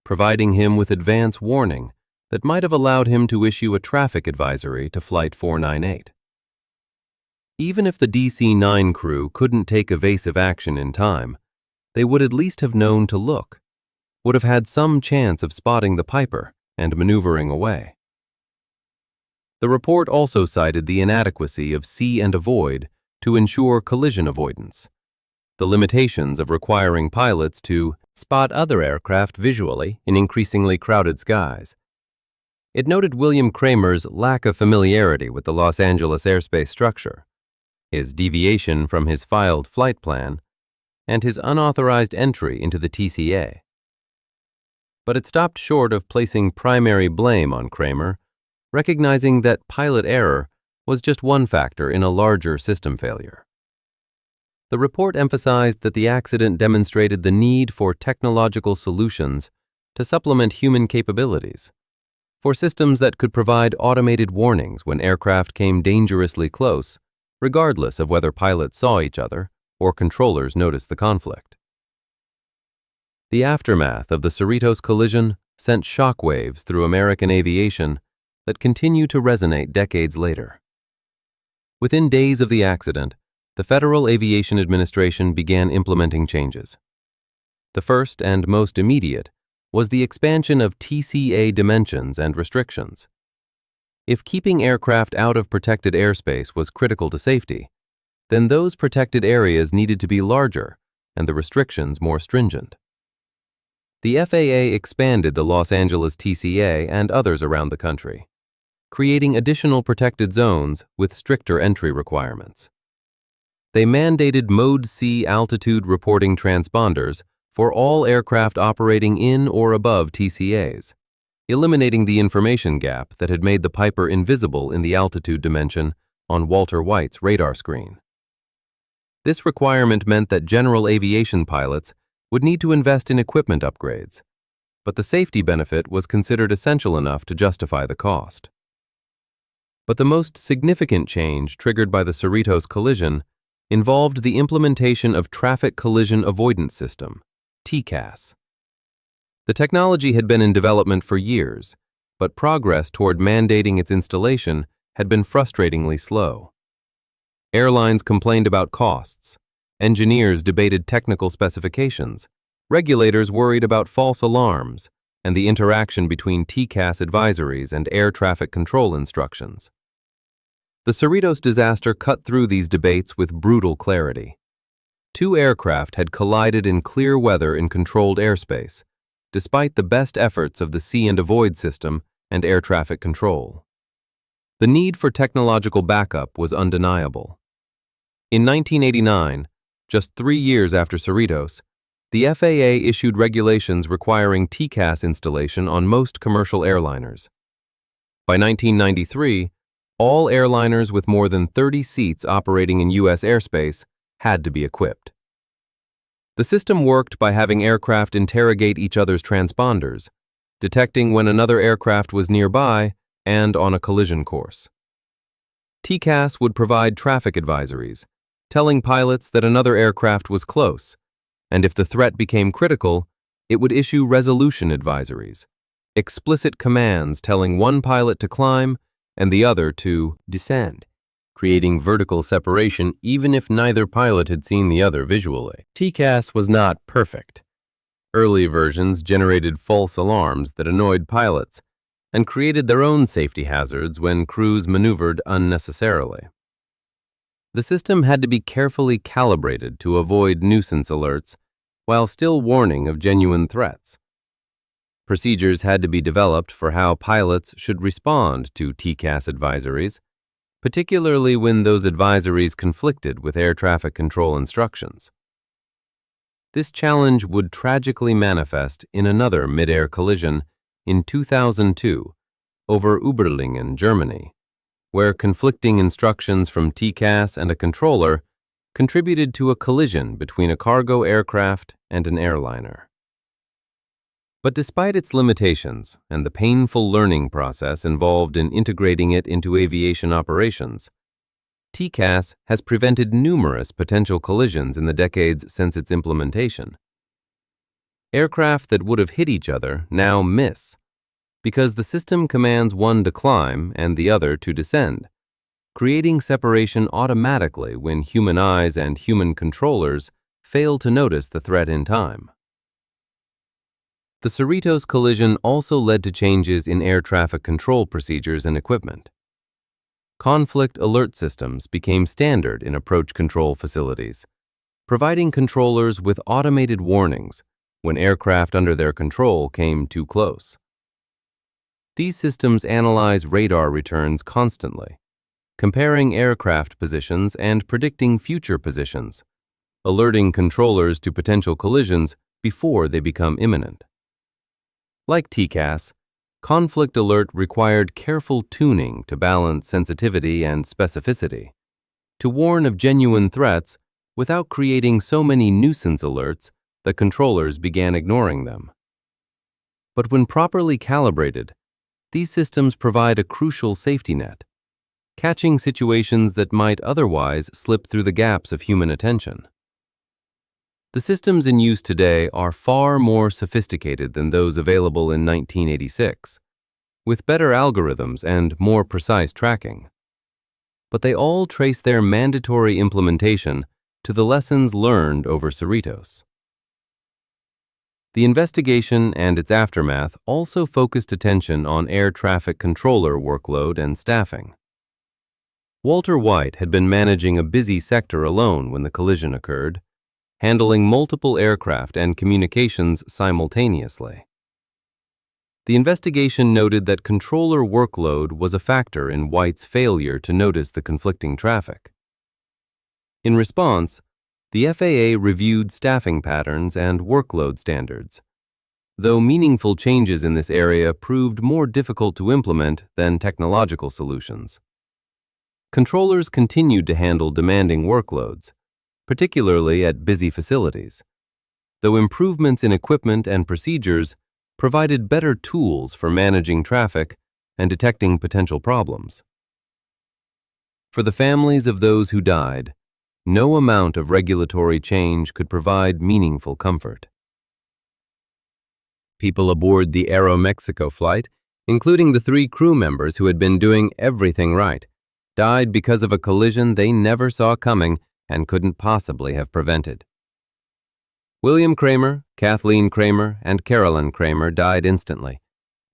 S1: providing him with advance warning that might have allowed him to issue a traffic advisory to Flight 498. Even if the DC-9 crew couldn't take evasive action in time, they would at least have known to look, would have had some chance of spotting the Piper and maneuvering away. The report also cited the inadequacy of see and avoid to ensure collision avoidance, the limitations of requiring pilots to spot other aircraft visually in increasingly crowded skies. It noted William Kramer's lack of familiarity with the Los Angeles airspace structure, his deviation from his filed flight plan, and his unauthorized entry into the TCA. But it stopped short of placing primary blame on Kramer, recognizing that pilot error was just one factor in a larger system failure. The report emphasized that the accident demonstrated the need for technological solutions to supplement human capabilities, for systems that could provide automated warnings when aircraft came dangerously close, regardless of whether pilots saw each other or controllers noticed the conflict. The aftermath of the Cerritos collision sent shockwaves through American aviation that continue to resonate decades later. Within days of the accident, the Federal Aviation Administration began implementing changes. The first and most immediate was the expansion of TCA dimensions and restrictions. If keeping aircraft out of protected airspace was critical to safety, then those protected areas needed to be larger and the restrictions more stringent. The FAA expanded the Los Angeles TCA and others around the country, creating additional protected zones with stricter entry requirements. They mandated Mode C altitude reporting transponders for all aircraft operating in or above TCAs, eliminating the information gap that had made the Piper invisible in the altitude dimension on Walter White's radar screen. This requirement meant that general aviation pilots would need to invest in equipment upgrades, but the safety benefit was considered essential enough to justify the cost. But the most significant change triggered by the Cerritos collision involved the implementation of Traffic Collision Avoidance System, TCAS. The technology had been in development for years, but progress toward mandating its installation had been frustratingly slow. Airlines complained about costs, engineers debated technical specifications, regulators worried about false alarms, and the interaction between TCAS advisories and air traffic control instructions. The Cerritos disaster cut through these debates with brutal clarity. Two aircraft had collided in clear weather in controlled airspace, despite the best efforts of the See and Avoid system and air traffic control. The need for technological backup was undeniable. In 1989, just 3 years after Cerritos, the FAA issued regulations requiring TCAS installation on most commercial airliners. By 1993, all airliners with more than 30 seats operating in U.S. airspace had to be equipped. The system worked by having aircraft interrogate each other's transponders, detecting when another aircraft was nearby and on a collision course. TCAS would provide traffic advisories, telling pilots that another aircraft was close, and if the threat became critical, it would issue resolution advisories, explicit commands telling one pilot to climb and the other to descend, creating vertical separation even if neither pilot had seen the other visually. TCAS was not perfect. Early versions generated false alarms that annoyed pilots and created their own safety hazards when crews maneuvered unnecessarily. The system had to be carefully calibrated to avoid nuisance alerts while still warning of genuine threats. Procedures had to be developed for how pilots should respond to TCAS advisories, particularly when those advisories conflicted with air traffic control instructions. This challenge would tragically manifest in another mid-air collision in 2002 over Überlingen, Germany, where conflicting instructions from TCAS and a controller contributed to a collision between a cargo aircraft and an airliner. But despite its limitations and the painful learning process involved in integrating it into aviation operations, TCAS has prevented numerous potential collisions in the decades since its implementation. Aircraft that would have hit each other now miss, because the system commands one to climb and the other to descend, creating separation automatically when human eyes and human controllers fail to notice the threat in time. The Cerritos collision also led to changes in air traffic control procedures and equipment. Conflict alert systems became standard in approach control facilities, providing controllers with automated warnings when aircraft under their control came too close. These systems analyze radar returns constantly, comparing aircraft positions and predicting future positions, alerting controllers to potential collisions before they become imminent. Like TCAS, conflict alert required careful tuning to balance sensitivity and specificity, to warn of genuine threats without creating so many nuisance alerts that controllers began ignoring them. But when properly calibrated, these systems provide a crucial safety net, catching situations that might otherwise slip through the gaps of human attention. The systems in use today are far more sophisticated than those available in 1986, with better algorithms and more precise tracking. But they all trace their mandatory implementation to the lessons learned over Cerritos. The investigation and its aftermath also focused attention on air traffic controller workload and staffing. Walter White had been managing a busy sector alone when the collision occurred, handling multiple aircraft and communications simultaneously. The investigation noted that controller workload was a factor in White's failure to notice the conflicting traffic. In response, the FAA reviewed staffing patterns and workload standards, though meaningful changes in this area proved more difficult to implement than technological solutions. Controllers continued to handle demanding workloads, particularly at busy facilities, though improvements in equipment and procedures provided better tools for managing traffic and detecting potential problems. For the families of those who died, no amount of regulatory change could provide meaningful comfort. People aboard the Aeroméxico flight, including the 3 crew members who had been doing everything right, died because of a collision they never saw coming and couldn't possibly have prevented. William Kramer, Kathleen Kramer, and Carolyn Kramer died instantly,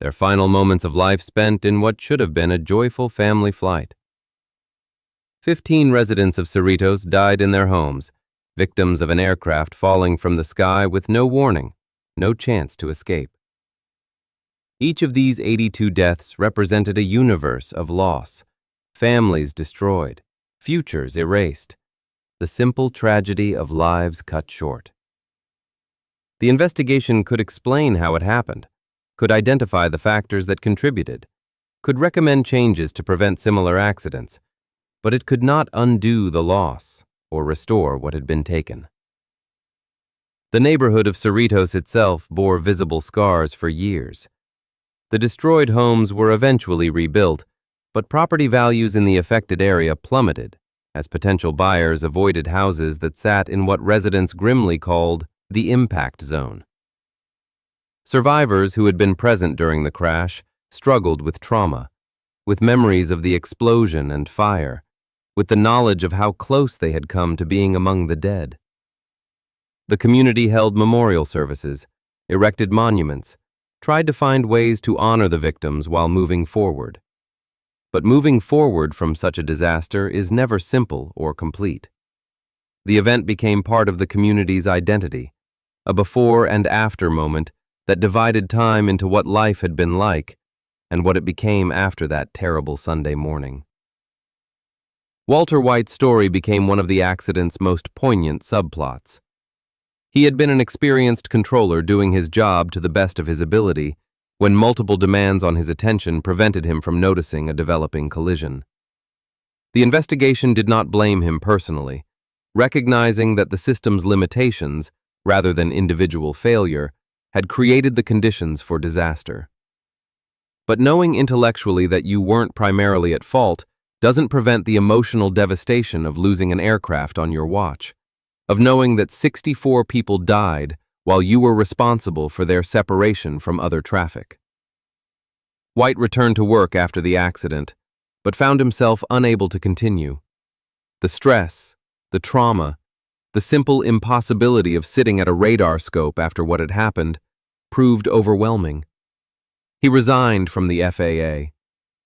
S1: their final moments of life spent in what should have been a joyful family flight. 15 residents of Cerritos died in their homes, victims of an aircraft falling from the sky with no warning, no chance to escape. Each of these 82 deaths represented a universe of loss, families destroyed, futures erased, the simple tragedy of lives cut short. The investigation could explain how it happened, could identify the factors that contributed, could recommend changes to prevent similar accidents, but it could not undo the loss or restore what had been taken. The neighborhood of Cerritos itself bore visible scars for years. The destroyed homes were eventually rebuilt, but property values in the affected area plummeted as potential buyers avoided houses that sat in what residents grimly called the impact zone. Survivors who had been present during the crash struggled with trauma, with memories of the explosion and fire, with the knowledge of how close they had come to being among the dead. The community held memorial services, erected monuments, tried to find ways to honor the victims while moving forward. But moving forward from such a disaster is never simple or complete. The event became part of the community's identity, a before and after moment that divided time into what life had been like and what it became after that terrible Sunday morning. Walter White's story became one of the accident's most poignant subplots. He had been an experienced controller doing his job to the best of his ability when multiple demands on his attention prevented him from noticing a developing collision. The investigation did not blame him personally, recognizing that the system's limitations, rather than individual failure, had created the conditions for disaster. But knowing intellectually that you weren't primarily at fault doesn't prevent the emotional devastation of losing an aircraft on your watch, of knowing that 64 people died while you were responsible for their separation from other traffic. White returned to work after the accident, but found himself unable to continue. The stress, the trauma, the simple impossibility of sitting at a radar scope after what had happened proved overwhelming. He resigned from the FAA.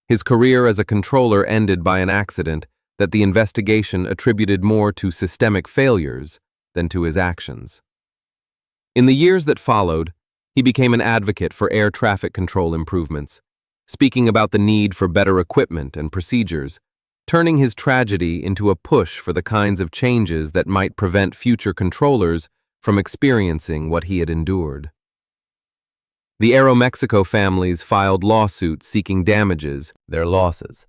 S1: His career as a controller ended by an accident that the investigation attributed more to systemic failures than to his actions. In the years that followed, he became an advocate for air traffic control improvements, speaking about the need for better equipment and procedures, turning his tragedy into a push for the kinds of changes that might prevent future controllers from experiencing what he had endured. The Aeroméxico families filed lawsuits seeking damages, their losses,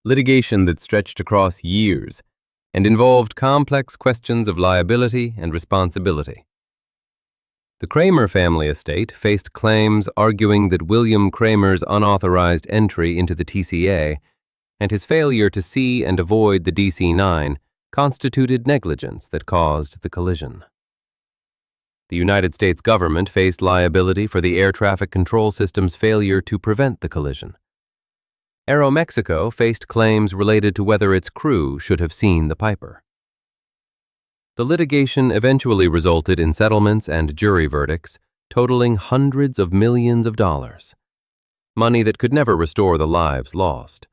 S1: litigation that stretched across years and involved complex questions of liability and responsibility. The Kramer family estate faced claims arguing that William Kramer's unauthorized entry into the TCA and his failure to see and avoid the DC-9 constituted negligence that caused the collision. The United States government faced liability for the air traffic control system's failure to prevent the collision. Aeroméxico faced claims related to whether its crew should have seen the Piper. The litigation eventually resulted in settlements and jury verdicts totaling hundreds of millions of dollars, money that could never restore the lives lost,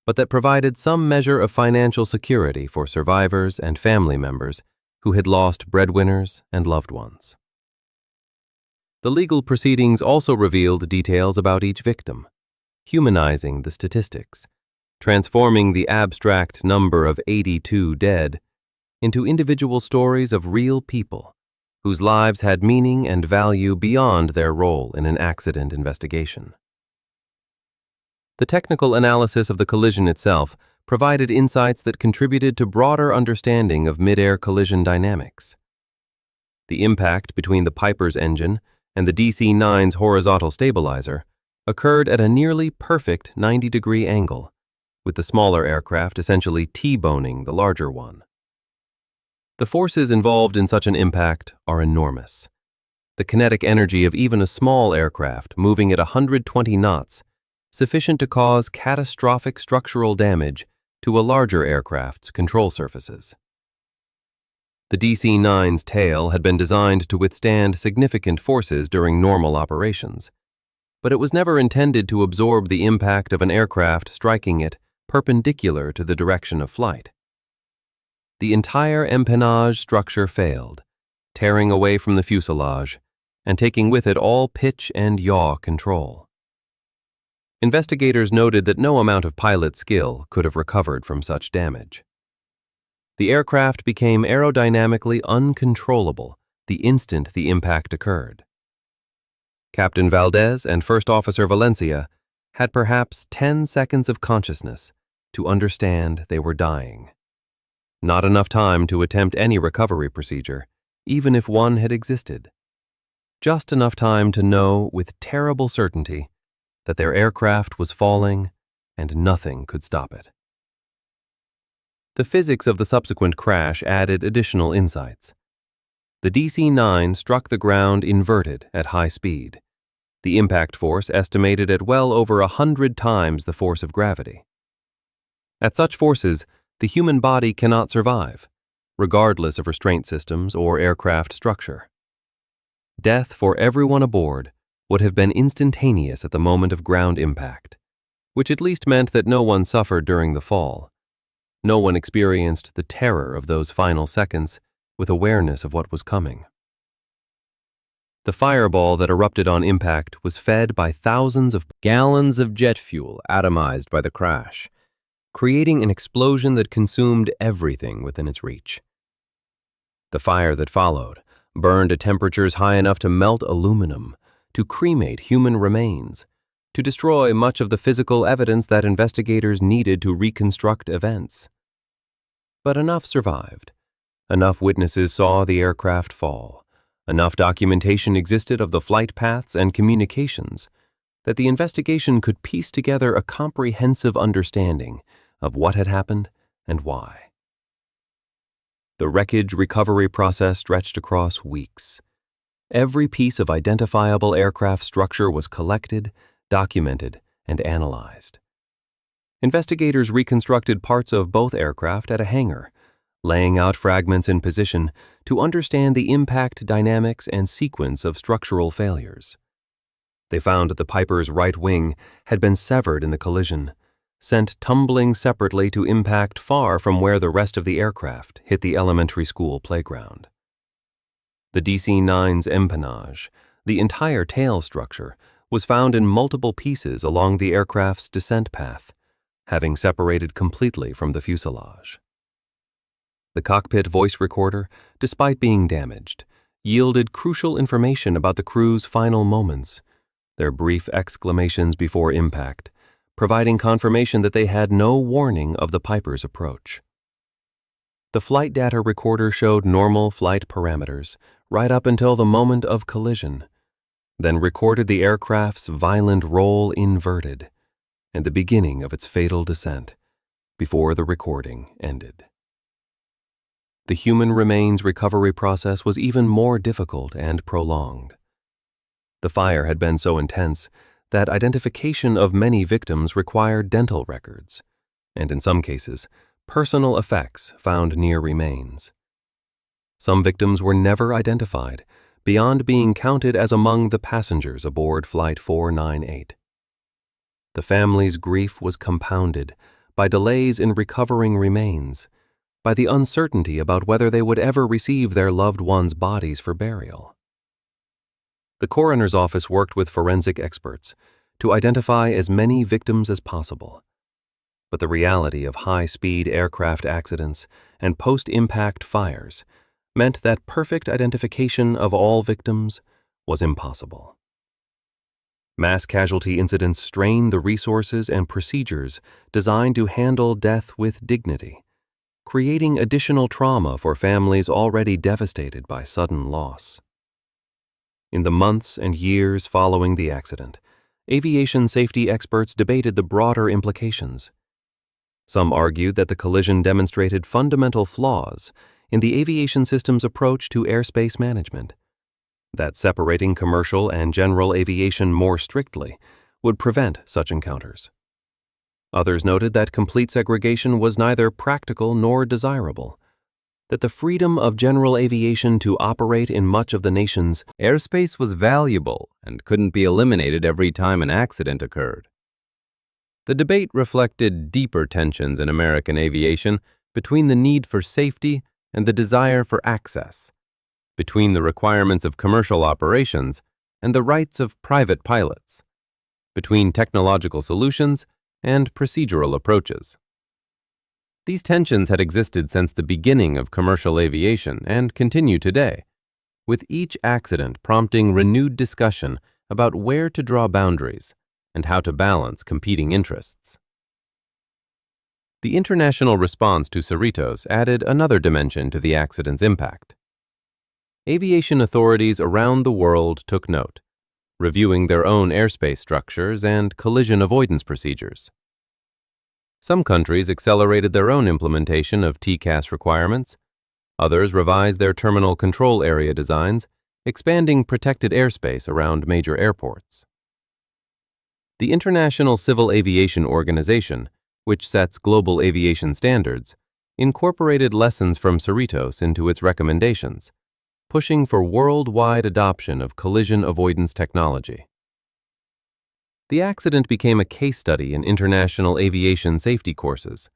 S1: but that provided some measure of financial security for survivors and family members who had lost breadwinners and loved ones. The legal proceedings also revealed details about each victim, humanizing the statistics, transforming the abstract number of 82 dead into individual stories of real people whose lives had meaning and value beyond their role in an accident investigation. The technical analysis of the collision itself provided insights that contributed to broader understanding of mid-air collision dynamics. The impact between the Piper's engine and the DC-9's horizontal stabilizer occurred at a nearly perfect 90-degree angle, with the smaller aircraft essentially T-boning the larger one. The forces involved in such an impact are enormous. The kinetic energy of even a small aircraft moving at 120 knots, sufficient to cause catastrophic structural damage to a larger aircraft's control surfaces. The DC-9's tail had been designed to withstand significant forces during normal operations, but it was never intended to absorb the impact of an aircraft striking it perpendicular to the direction of flight. The entire empennage structure failed, tearing away from the fuselage and taking with it all pitch and yaw control. Investigators noted that no amount of pilot skill could have recovered from such damage. The aircraft became aerodynamically uncontrollable the instant the impact occurred. Captain Valdez and First Officer Valencia had perhaps 10 seconds of consciousness to understand they were dying. Not enough time to attempt any recovery procedure, even if one had existed. Just enough time to know with terrible certainty that their aircraft was falling and nothing could stop it. The physics of the subsequent crash added additional insights. The DC-9 struck the ground inverted at high speed, the impact force estimated at well over 100 times the force of gravity. At such forces, the human body cannot survive, regardless of restraint systems or aircraft structure. Death for everyone aboard would have been instantaneous at the moment of ground impact, which at least meant that no one suffered during the fall. No one experienced the terror of those final seconds with awareness of what was coming. The fireball that erupted on impact was fed by thousands of gallons of jet fuel atomized by the crash, creating an explosion that consumed everything within its reach. The fire that followed burned at temperatures high enough to melt aluminum, to cremate human remains, to destroy much of the physical evidence that investigators needed to reconstruct events. But enough survived. Enough witnesses saw the aircraft fall. Enough documentation existed of the flight paths and communications that the investigation could piece together a comprehensive understanding of what had happened and why. The wreckage recovery process stretched across weeks. Every piece of identifiable aircraft structure was collected, documented, and analyzed. Investigators reconstructed parts of both aircraft at a hangar, laying out fragments in position to understand the impact dynamics and sequence of structural failures. They found that the Piper's right wing had been severed in the collision, sent tumbling separately to impact far from where the rest of the aircraft hit the elementary school playground. The DC-9's empennage, the entire tail structure, was found in multiple pieces along the aircraft's descent path, having separated completely from the fuselage. The cockpit voice recorder, despite being damaged, yielded crucial information about the crew's final moments, their brief exclamations before impact, providing confirmation that they had no warning of the Piper's approach. The flight data recorder showed normal flight parameters right up until the moment of collision, then recorded the aircraft's violent roll inverted and the beginning of its fatal descent before the recording ended. The human remains recovery process was even more difficult and prolonged. The fire had been so intense that identification of many victims required dental records, and in some cases, personal effects found near remains. Some victims were never identified, beyond being counted as among the passengers aboard Flight 498. The family's grief was compounded by delays in recovering remains, by the uncertainty about whether they would ever receive their loved ones' bodies for burial. The coroner's office worked with forensic experts to identify as many victims as possible. But the reality of high-speed aircraft accidents and post-impact fires meant that perfect identification of all victims was impossible. Mass casualty incidents strain the resources and procedures designed to handle death with dignity, creating additional trauma for families already devastated by sudden loss. In the months and years following the accident, aviation safety experts debated the broader implications. Some argued that the collision demonstrated fundamental flaws in the aviation system's approach to airspace management, that separating commercial and general aviation more strictly would prevent such encounters. Others noted that complete segregation was neither practical nor desirable, that the freedom of general aviation to operate in much of the nation's airspace was valuable and couldn't be eliminated every time an accident occurred. The debate reflected deeper tensions in American aviation between the need for safety and the desire for access, between the requirements of commercial operations and the rights of private pilots, between technological solutions and procedural approaches. These tensions had existed since the beginning of commercial aviation and continue today, with each accident prompting renewed discussion about where to draw boundaries and how to balance competing interests. The international response to Cerritos added another dimension to the accident's impact. Aviation authorities around the world took note, reviewing their own airspace structures and collision avoidance procedures. Some countries accelerated their own implementation of TCAS requirements. Others revised their terminal control area designs, expanding protected airspace around major airports. The International Civil Aviation Organization, which sets global aviation standards, incorporated lessons from Cerritos into its recommendations, pushing for worldwide adoption of collision avoidance technology. The accident became a case study in international aviation safety courses,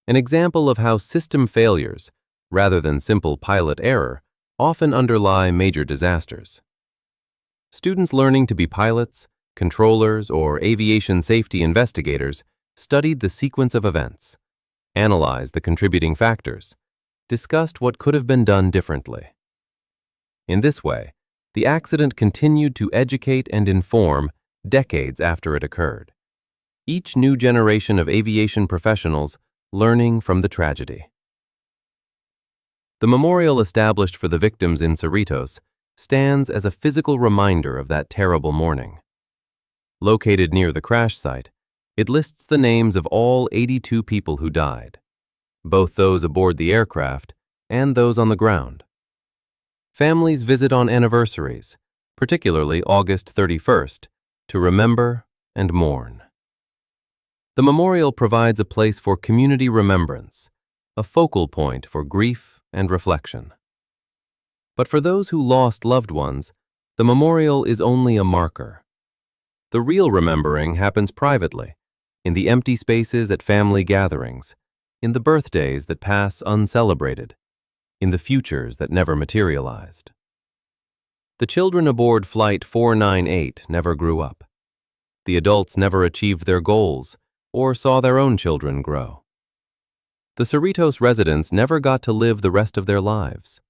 S1: an example of how system failures, rather than simple pilot error, often underlie major disasters. Students learning to be pilots, controllers, or aviation safety investigators studied the sequence of events, analyzed the contributing factors, discussed what could have been done differently. In this way, the accident continued to educate and inform decades after it occurred, each new generation of aviation professionals learning from the tragedy. The memorial established for the victims in Cerritos stands as a physical reminder of that terrible morning. Located near the crash site, it lists the names of all 82 people who died, both those aboard the aircraft and those on the ground. Families visit on anniversaries, particularly August 31st, to remember and mourn. The memorial provides a place for community remembrance, a focal point for grief and reflection. But for those who lost loved ones, the memorial is only a marker. The real remembering happens privately, in the empty spaces at family gatherings, in the birthdays that pass uncelebrated, in the futures that never materialized. The children aboard Flight 498 never grew up. The adults never achieved their goals or saw their own children grow. The Cerritos residents never got to live the rest of their lives.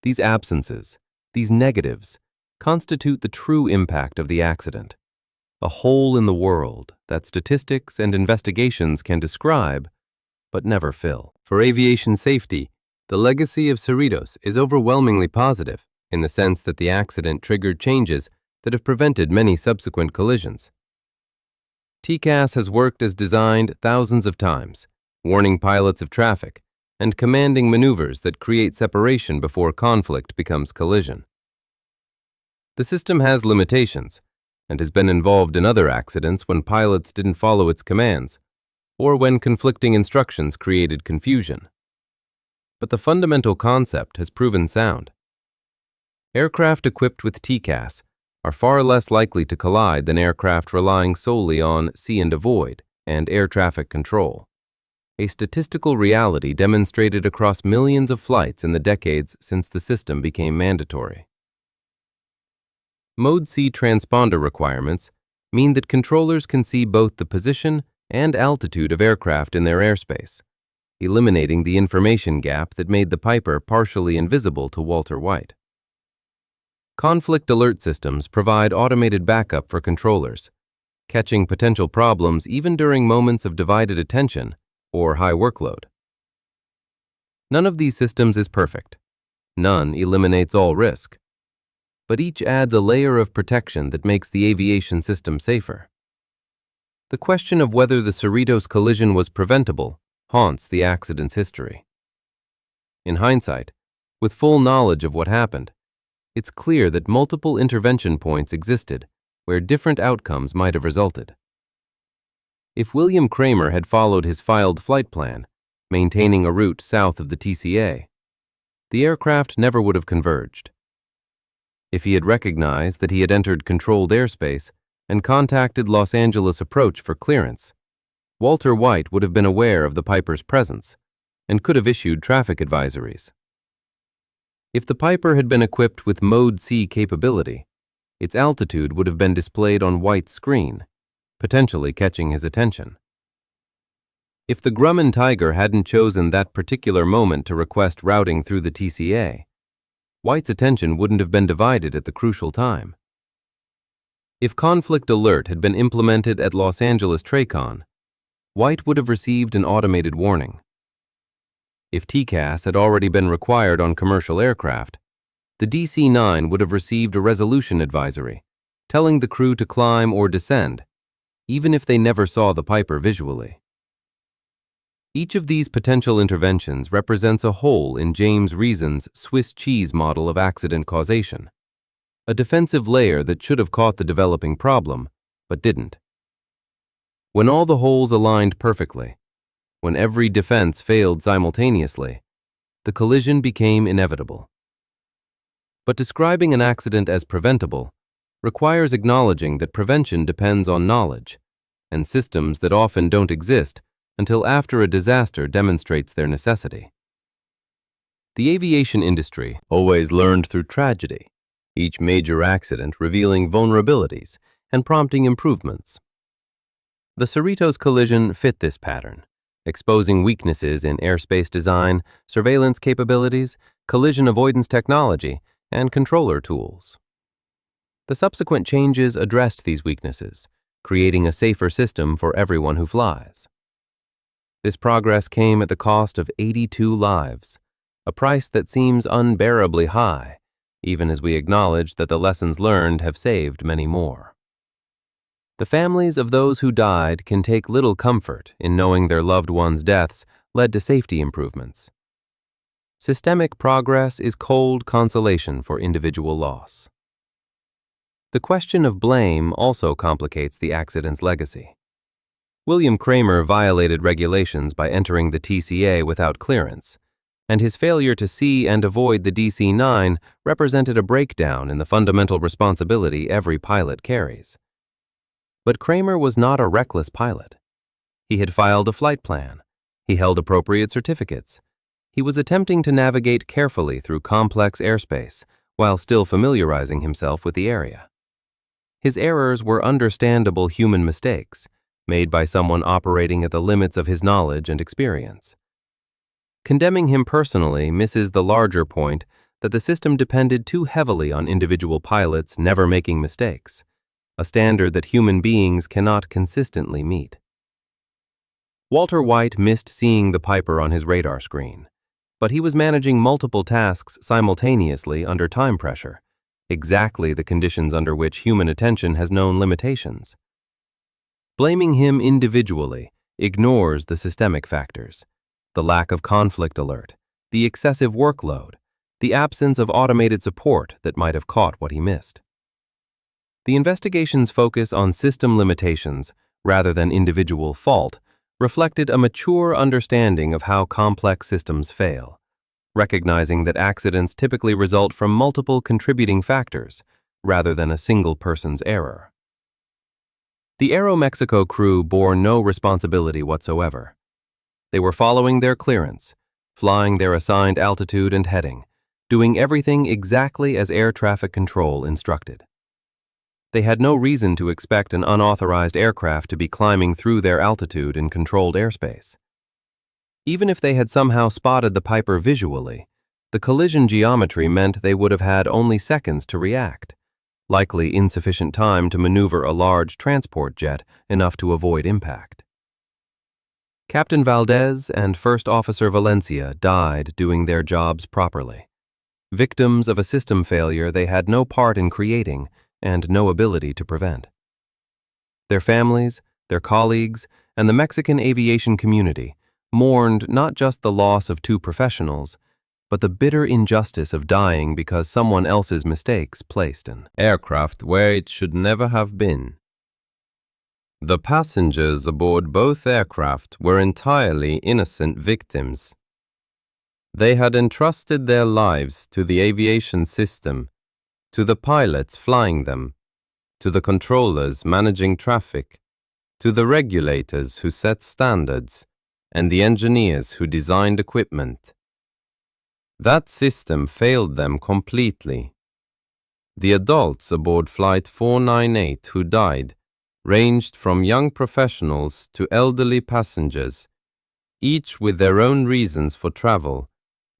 S1: These absences, these negatives, constitute the true impact of the accident, a hole in the world that statistics and investigations can describe but never fill. For aviation safety, the legacy of Cerritos is overwhelmingly positive in the sense that the accident triggered changes that have prevented many subsequent collisions. TCAS has worked as designed thousands of times, warning pilots of traffic and commanding maneuvers that create separation before conflict becomes collision. The system has limitations and has been involved in other accidents when pilots didn't follow its commands or when conflicting instructions created confusion. But the fundamental concept has proven sound. Aircraft equipped with TCAS are far less likely to collide than aircraft relying solely on see and avoid and air traffic control, a statistical reality demonstrated across millions of flights in the decades since the system became mandatory. Mode C transponder requirements mean that controllers can see both the position and altitude of aircraft in their airspace, eliminating the information gap that made the Piper partially invisible to Walter White. Conflict alert systems provide automated backup for controllers, catching potential problems even during moments of divided attention or high workload. None of these systems is perfect. None eliminates all risk. But each adds a layer of protection that makes the aviation system safer. The question of whether the Cerritos collision was preventable haunts the accident's history. In hindsight, with full knowledge of what happened, it's clear that multiple intervention points existed where different outcomes might have resulted. If William Kramer had followed his filed flight plan, maintaining a route south of the TCA, the aircraft never would have converged. If he had recognized that he had entered controlled airspace and contacted Los Angeles approach for clearance, Walter White would have been aware of the Piper's presence and could have issued traffic advisories. If the Piper had been equipped with Mode C capability, its altitude would have been displayed on White's screen, potentially catching his attention. If the Grumman Tiger hadn't chosen that particular moment to request routing through the TCA, White's attention wouldn't have been divided at the crucial time. If Conflict Alert had been implemented at Los Angeles TRACON, White would have received an automated warning. If TCAS had already been required on commercial aircraft, the DC-9 would have received a resolution advisory, telling the crew to climb or descend, even if they never saw the Piper visually. Each of these potential interventions represents a hole in James Reason's Swiss cheese model of accident causation, a defensive layer that should have caught the developing problem, but didn't. When all the holes aligned perfectly, when every defense failed simultaneously, the collision became inevitable. But describing an accident as preventable requires acknowledging that prevention depends on knowledge, and systems that often don't exist until after a disaster demonstrates their necessity. The aviation industry always learned through tragedy, each major accident revealing vulnerabilities and prompting improvements. The Cerritos collision fit this pattern, exposing weaknesses in airspace design, surveillance capabilities, collision avoidance technology, and controller tools. The subsequent changes addressed these weaknesses, creating a safer system for everyone who flies. This progress came at the cost of 82 lives, a price that seems unbearably high, even as we acknowledge that the lessons learned have saved many more. The families of those who died can take little comfort in knowing their loved ones' deaths led to safety improvements. Systemic progress is cold consolation for individual loss. The question of blame also complicates the accident's legacy. William Kramer violated regulations by entering the TCA without clearance, and his failure to see and avoid the DC-9 represented a breakdown in the fundamental responsibility every pilot carries. But Kramer was not a reckless pilot. He had filed a flight plan. He held appropriate certificates. He was attempting to navigate carefully through complex airspace while still familiarizing himself with the area. His errors were understandable human mistakes, made by someone operating at the limits of his knowledge and experience. Condemning him personally misses the larger point that the system depended too heavily on individual pilots never making mistakes, a standard that human beings cannot consistently meet. Walter White missed seeing the Piper on his radar screen, but he was managing multiple tasks simultaneously under time pressure, exactly the conditions under which human attention has known limitations. Blaming him individually ignores the systemic factors, the lack of conflict alert, the excessive workload, the absence of automated support that might have caught what he missed. The investigation's focus on system limitations rather than individual fault reflected a mature understanding of how complex systems fail, recognizing that accidents typically result from multiple contributing factors rather than a single person's error. The Aeroméxico crew bore no responsibility whatsoever. They were following their clearance, flying their assigned altitude and heading, doing everything exactly as air traffic control instructed. They had no reason to expect an unauthorized aircraft to be climbing through their altitude in controlled airspace. Even if they had somehow spotted the Piper visually, the collision geometry meant they would have had only seconds to react, likely insufficient time to maneuver a large transport jet enough to avoid impact. Captain Valdez and First Officer Valencia died doing their jobs properly, victims of a system failure they had no part in creating and no ability to prevent. Their families, their colleagues, and the Mexican aviation community mourned not just the loss of two professionals, but the bitter injustice of dying because someone else's mistakes placed an aircraft where it should never have been. The passengers aboard both aircraft were entirely innocent victims. They had entrusted their lives to the aviation system, to the pilots flying them, to the controllers managing traffic, to the regulators who set standards, and the engineers who designed equipment. That system failed them completely. The adults aboard Flight 498 who died ranged from young professionals to elderly passengers, each with their own reasons for travel,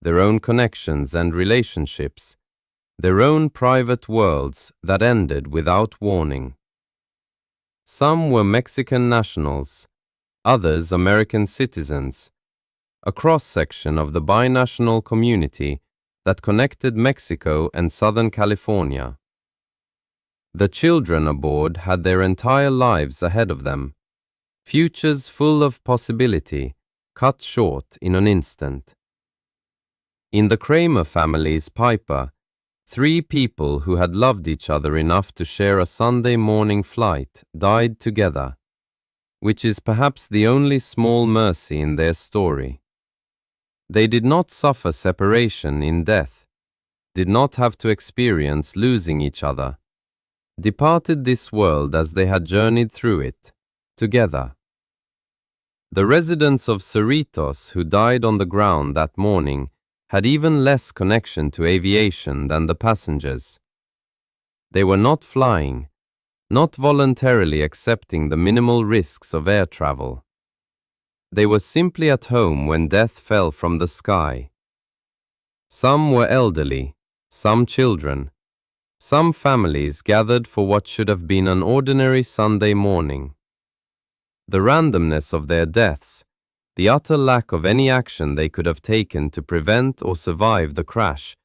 S1: their own connections and relationships, their own private worlds that ended without warning. Some were Mexican nationals, others American citizens, a cross-section of the binational community that connected Mexico and Southern California. The children aboard had their entire lives ahead of them, futures full of possibility, cut short in an instant. In the Kramer family's Piper, 3 people who had loved each other enough to share a Sunday morning flight died together, which is perhaps the only small mercy in their story. They did not suffer separation in death, did not have to experience losing each other, departed this world as they had journeyed through it, together. The residents of Cerritos who died on the ground that morning had even less connection to aviation than the passengers. They were not flying, not voluntarily accepting the minimal risks of air travel. They were simply at home when death fell from the sky. Some were elderly, some children, some families gathered for what should have been an ordinary Sunday morning. The randomness of their deaths, the utter lack of any action they could have taken to prevent or survive the crash,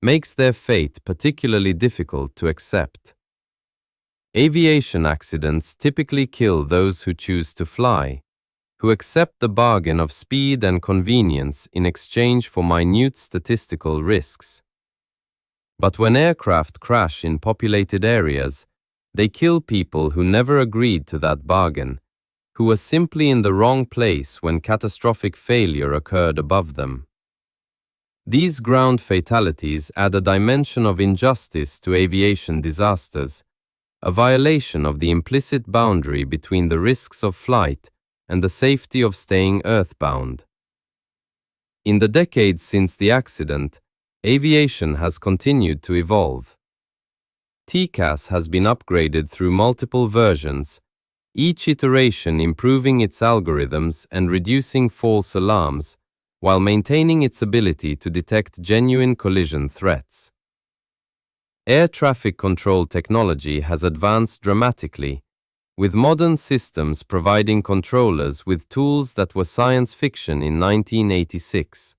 S1: makes their fate particularly difficult to accept. Aviation accidents typically kill those who choose to fly, who accept the bargain of speed and convenience in exchange for minute statistical risks. But when aircraft crash in populated areas, they kill people who never agreed to that bargain, who were simply in the wrong place when catastrophic failure occurred above them. These ground fatalities add a dimension of injustice to aviation disasters, a violation of the implicit boundary between the risks of flight and the safety of staying earthbound. In the decades since the accident, aviation has continued to evolve. TCAS has been upgraded through multiple versions, each iteration improving its algorithms and reducing false alarms, while maintaining its ability to detect genuine collision threats. Air traffic control technology has advanced dramatically, with modern systems providing controllers with tools that were science fiction in 1986.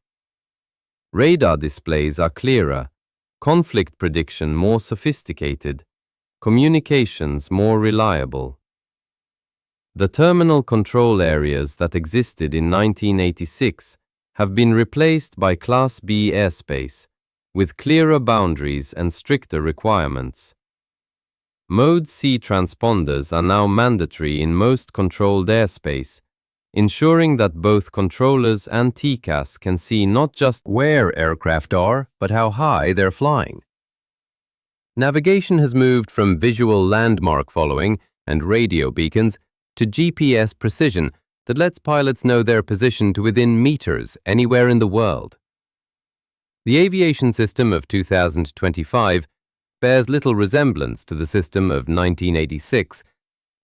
S1: Radar displays are clearer, conflict prediction more sophisticated, communications more reliable. The terminal control areas that existed in 1986 have been replaced by Class B airspace, with clearer boundaries and stricter requirements. Mode C transponders are now mandatory in most controlled airspace, ensuring that both controllers and TCAS can see not just where aircraft are, but how high they're flying. Navigation has moved from visual landmark following and radio beacons to GPS precision that lets pilots know their position to within meters anywhere in the world. The aviation system of 2025 bears little resemblance to the system of 1986,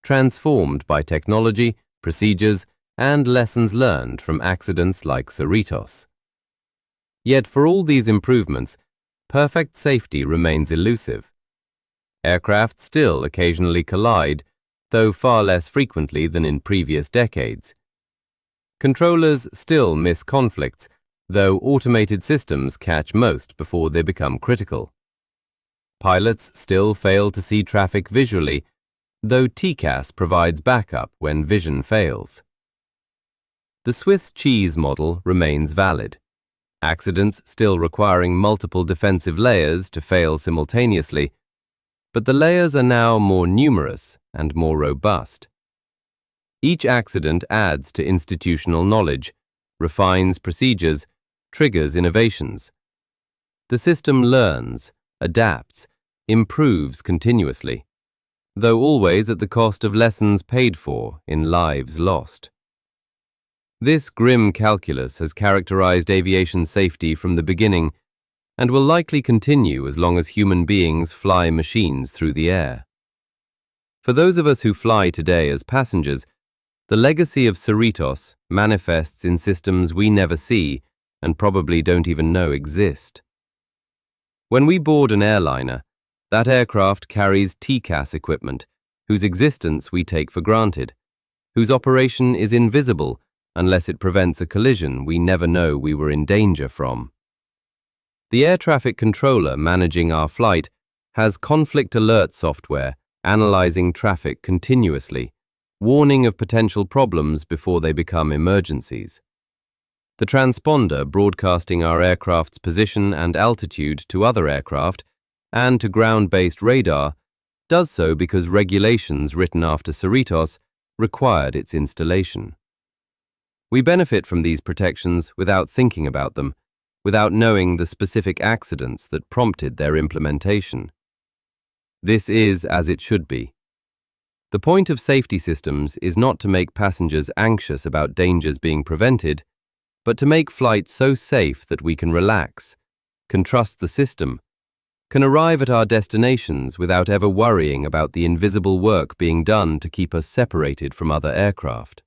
S1: transformed by technology, procedures, and lessons learned from accidents like Cerritos. Yet for all these improvements, perfect safety remains elusive. Aircraft still occasionally collide, though far less frequently than in previous decades. Controllers still miss conflicts, though automated systems catch most before they become critical. Pilots still fail to see traffic visually, though TCAS provides backup when vision fails. The Swiss cheese model remains valid, accidents still requiring multiple defensive layers to fail simultaneously, but the layers are now more numerous and more robust. Each accident adds to institutional knowledge, refines procedures, triggers innovations. The system learns, adapts, improves continuously, though always at the cost of lessons paid for in lives lost. This grim calculus has characterized aviation safety from the beginning and will likely continue as long as human beings fly machines through the air. For those of us who fly today as passengers, the legacy of Cerritos manifests in systems we never see and probably don't even know exist. When we board an airliner, that aircraft carries TCAS equipment, whose existence we take for granted, whose operation is invisible unless it prevents a collision we never know we were in danger from. The air traffic controller managing our flight has conflict alert software analyzing traffic continuously, warning of potential problems before they become emergencies. The transponder broadcasting our aircraft's position and altitude to other aircraft and to ground-based radar does so because regulations written after Cerritos required its installation. We benefit from these protections without thinking about them, without knowing the specific accidents that prompted their implementation. This is as it should be. The point of safety systems is not to make passengers anxious about dangers being prevented, but to make flight so safe that we can relax, can trust the system, can arrive at our destinations without ever worrying about the invisible work being done to keep us separated from other aircraft.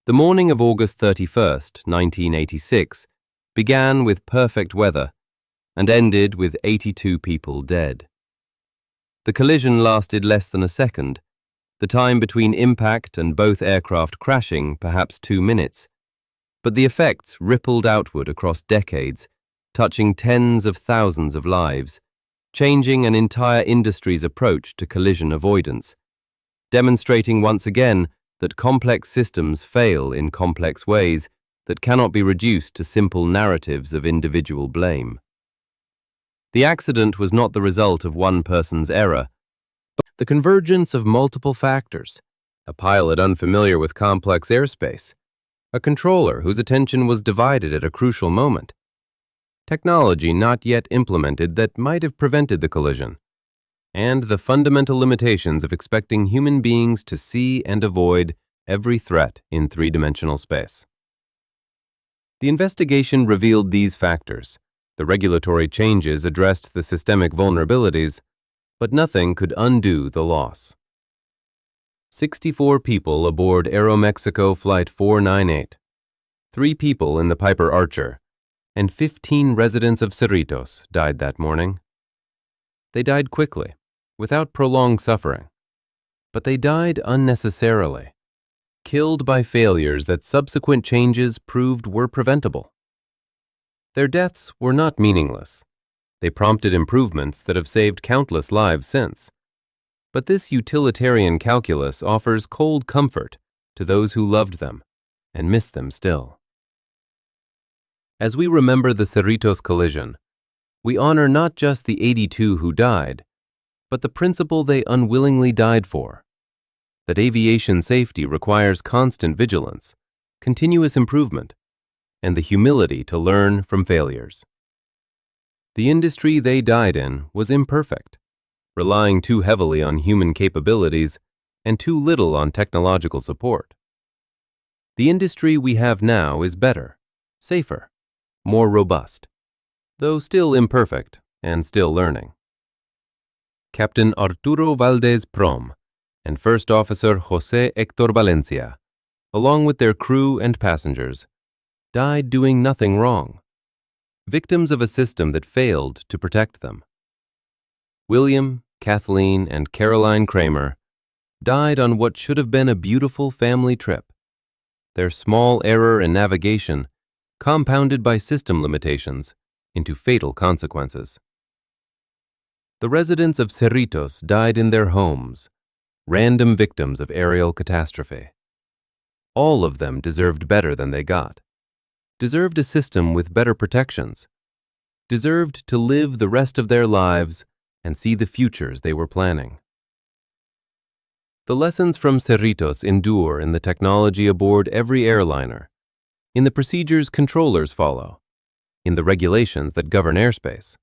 S1: The morning of August 31st, 1986, began with perfect weather and ended with 82 people dead. The collision lasted less than a second, the time between impact and both aircraft crashing perhaps 2 minutes, but the effects rippled outward across decades, touching tens of thousands of lives, changing an entire industry's approach to collision avoidance, demonstrating once again that complex systems fail in complex ways that cannot be reduced to simple narratives of individual blame. The accident was not the result of one person's error, but the convergence of multiple factors: a pilot unfamiliar with complex airspace, a controller whose attention was divided at a crucial moment, technology not yet implemented that might have prevented the collision, and the fundamental limitations of expecting human beings to see and avoid every threat in three-dimensional space. The investigation revealed these factors. The regulatory changes addressed the systemic vulnerabilities, but nothing could undo the loss. 64 people aboard Aeroméxico Flight 498. 3 people in the Piper Archer, and 15 residents of Cerritos died that morning. They died quickly, without prolonged suffering, but they died unnecessarily, killed by failures that subsequent changes proved were preventable. Their deaths were not meaningless. They prompted improvements that have saved countless lives since. But this utilitarian calculus offers cold comfort to those who loved them and miss them still. As we remember the Cerritos collision, we honor not just the 82 who died, but the principle they unwillingly died for, that aviation safety requires constant vigilance, continuous improvement, and the humility to learn from failures. The industry they died in was imperfect, relying too heavily on human capabilities and too little on technological support. The industry we have now is better, safer, more robust, though still imperfect and still learning. Captain Arturo Valdez Prom and First Officer José Héctor Valencia, along with their crew and passengers, died doing nothing wrong, victims of a system that failed to protect them. William, Kathleen, and Caroline Kramer died on what should have been a beautiful family trip. Their small error in navigation, compounded by system limitations, into fatal consequences. The residents of Cerritos died in their homes, random victims of aerial catastrophe. All of them deserved better than they got, deserved a system with better protections, deserved to live the rest of their lives and see the futures they were planning. The lessons from Cerritos endure in the technology aboard every airliner, in the procedures controllers follow, in the regulations that govern airspace.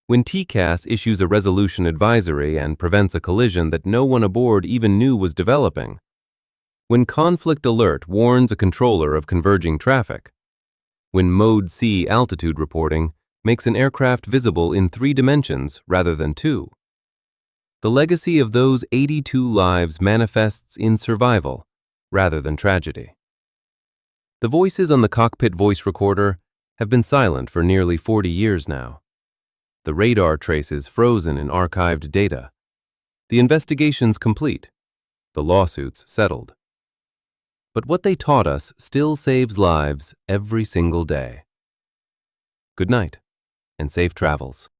S1: When TCAS issues a resolution advisory and prevents a collision that no one aboard even knew was developing, when conflict alert warns a controller of converging traffic, when Mode C altitude reporting makes an aircraft visible in 3 dimensions rather than 2, the legacy of those 82 lives manifests in survival rather than tragedy. The voices on the cockpit voice recorder have been silent for nearly 40 years now. The radar traces frozen in archived data. The investigations complete. The lawsuits settled. But what they taught us still saves lives every single day. Good night, and safe travels.